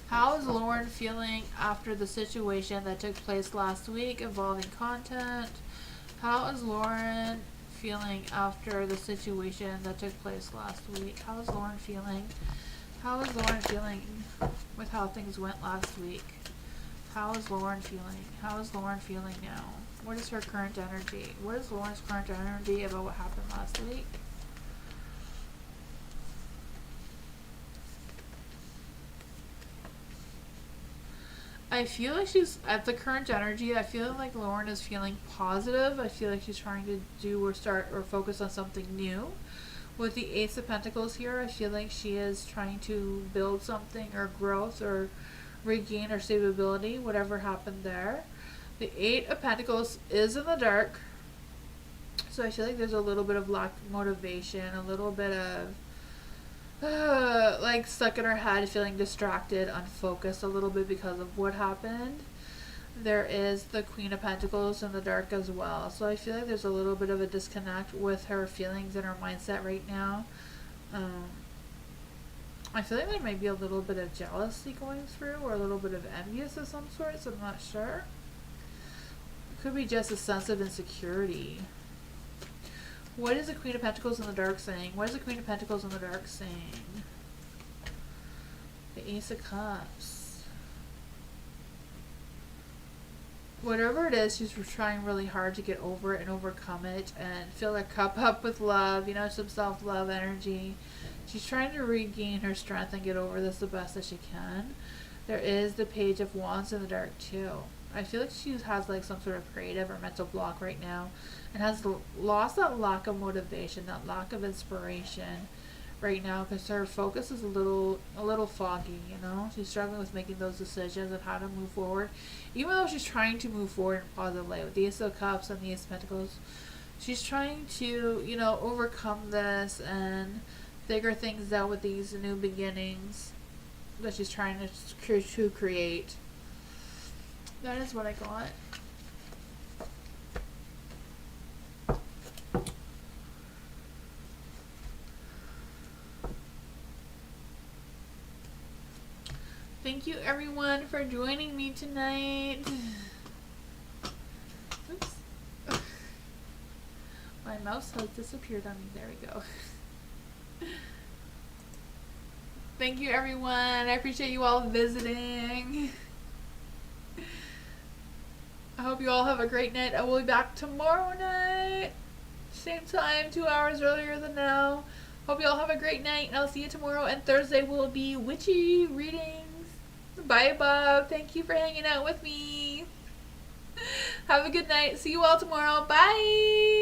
How is Lauren feeling after the situation that took place last week involving content? How is Lauren feeling after the situation that took place last week? How is Lauren feeling? How is Lauren feeling with how things went last week? How is Lauren feeling? How is Lauren feeling now? What is her current energy? What is Lauren's current energy about what happened last week? I feel like she's at the current energy. I feel like Lauren is feeling positive. I feel like she's trying to do or start or focus on something new. With the Ace of Pentacles here, I feel like she is trying to build something or growth or regain her stability, whatever happened there. The Eight of Pentacles is in the dark. So I feel like there's a little bit of lack of motivation, a little bit of like stuck in her head, feeling distracted, unfocused a little bit because of what happened. There is the Queen of Pentacles in the dark as well. So I feel like there's a little bit of a disconnect with her feelings and her mindset right now. I feel like there might be a little bit of jealousy going through or a little bit of envious of some sort, so I'm not sure. It could be just a sense of insecurity. What is the Queen of Pentacles in the dark saying? What is the Queen of Pentacles in the dark saying? The Ace of Cups. Whatever it is, she's trying really hard to get over it and overcome it and fill her cup up with love, some self-love energy. She's trying to regain her strength and get over this the best that she can. There is the Page of Wands in the dark too. I feel like she has like some sort of creative or mental block right now and has lost that lack of motivation, that lack of inspiration right now because her focus is a little foggy, She's struggling with making those decisions of how to move forward. Even though she's trying to move forward in a positive way with the Ace of Cups and the Ace of Pentacles, she's trying to, overcome this and figure things out with these new beginnings that she's trying to create. That is what I got. Thank you everyone for joining me tonight. Oops. My mouse has disappeared on me. There we go. Thank you everyone. I appreciate you all visiting. I hope you all have a great night. I will be back tomorrow night. Same time, 2 hours earlier than now. Hope you all have a great night, and I'll see you tomorrow. And Thursday will be witchy readings. Bye, Bob. Thank you for hanging out with me. Have a good night. See you all tomorrow. Bye.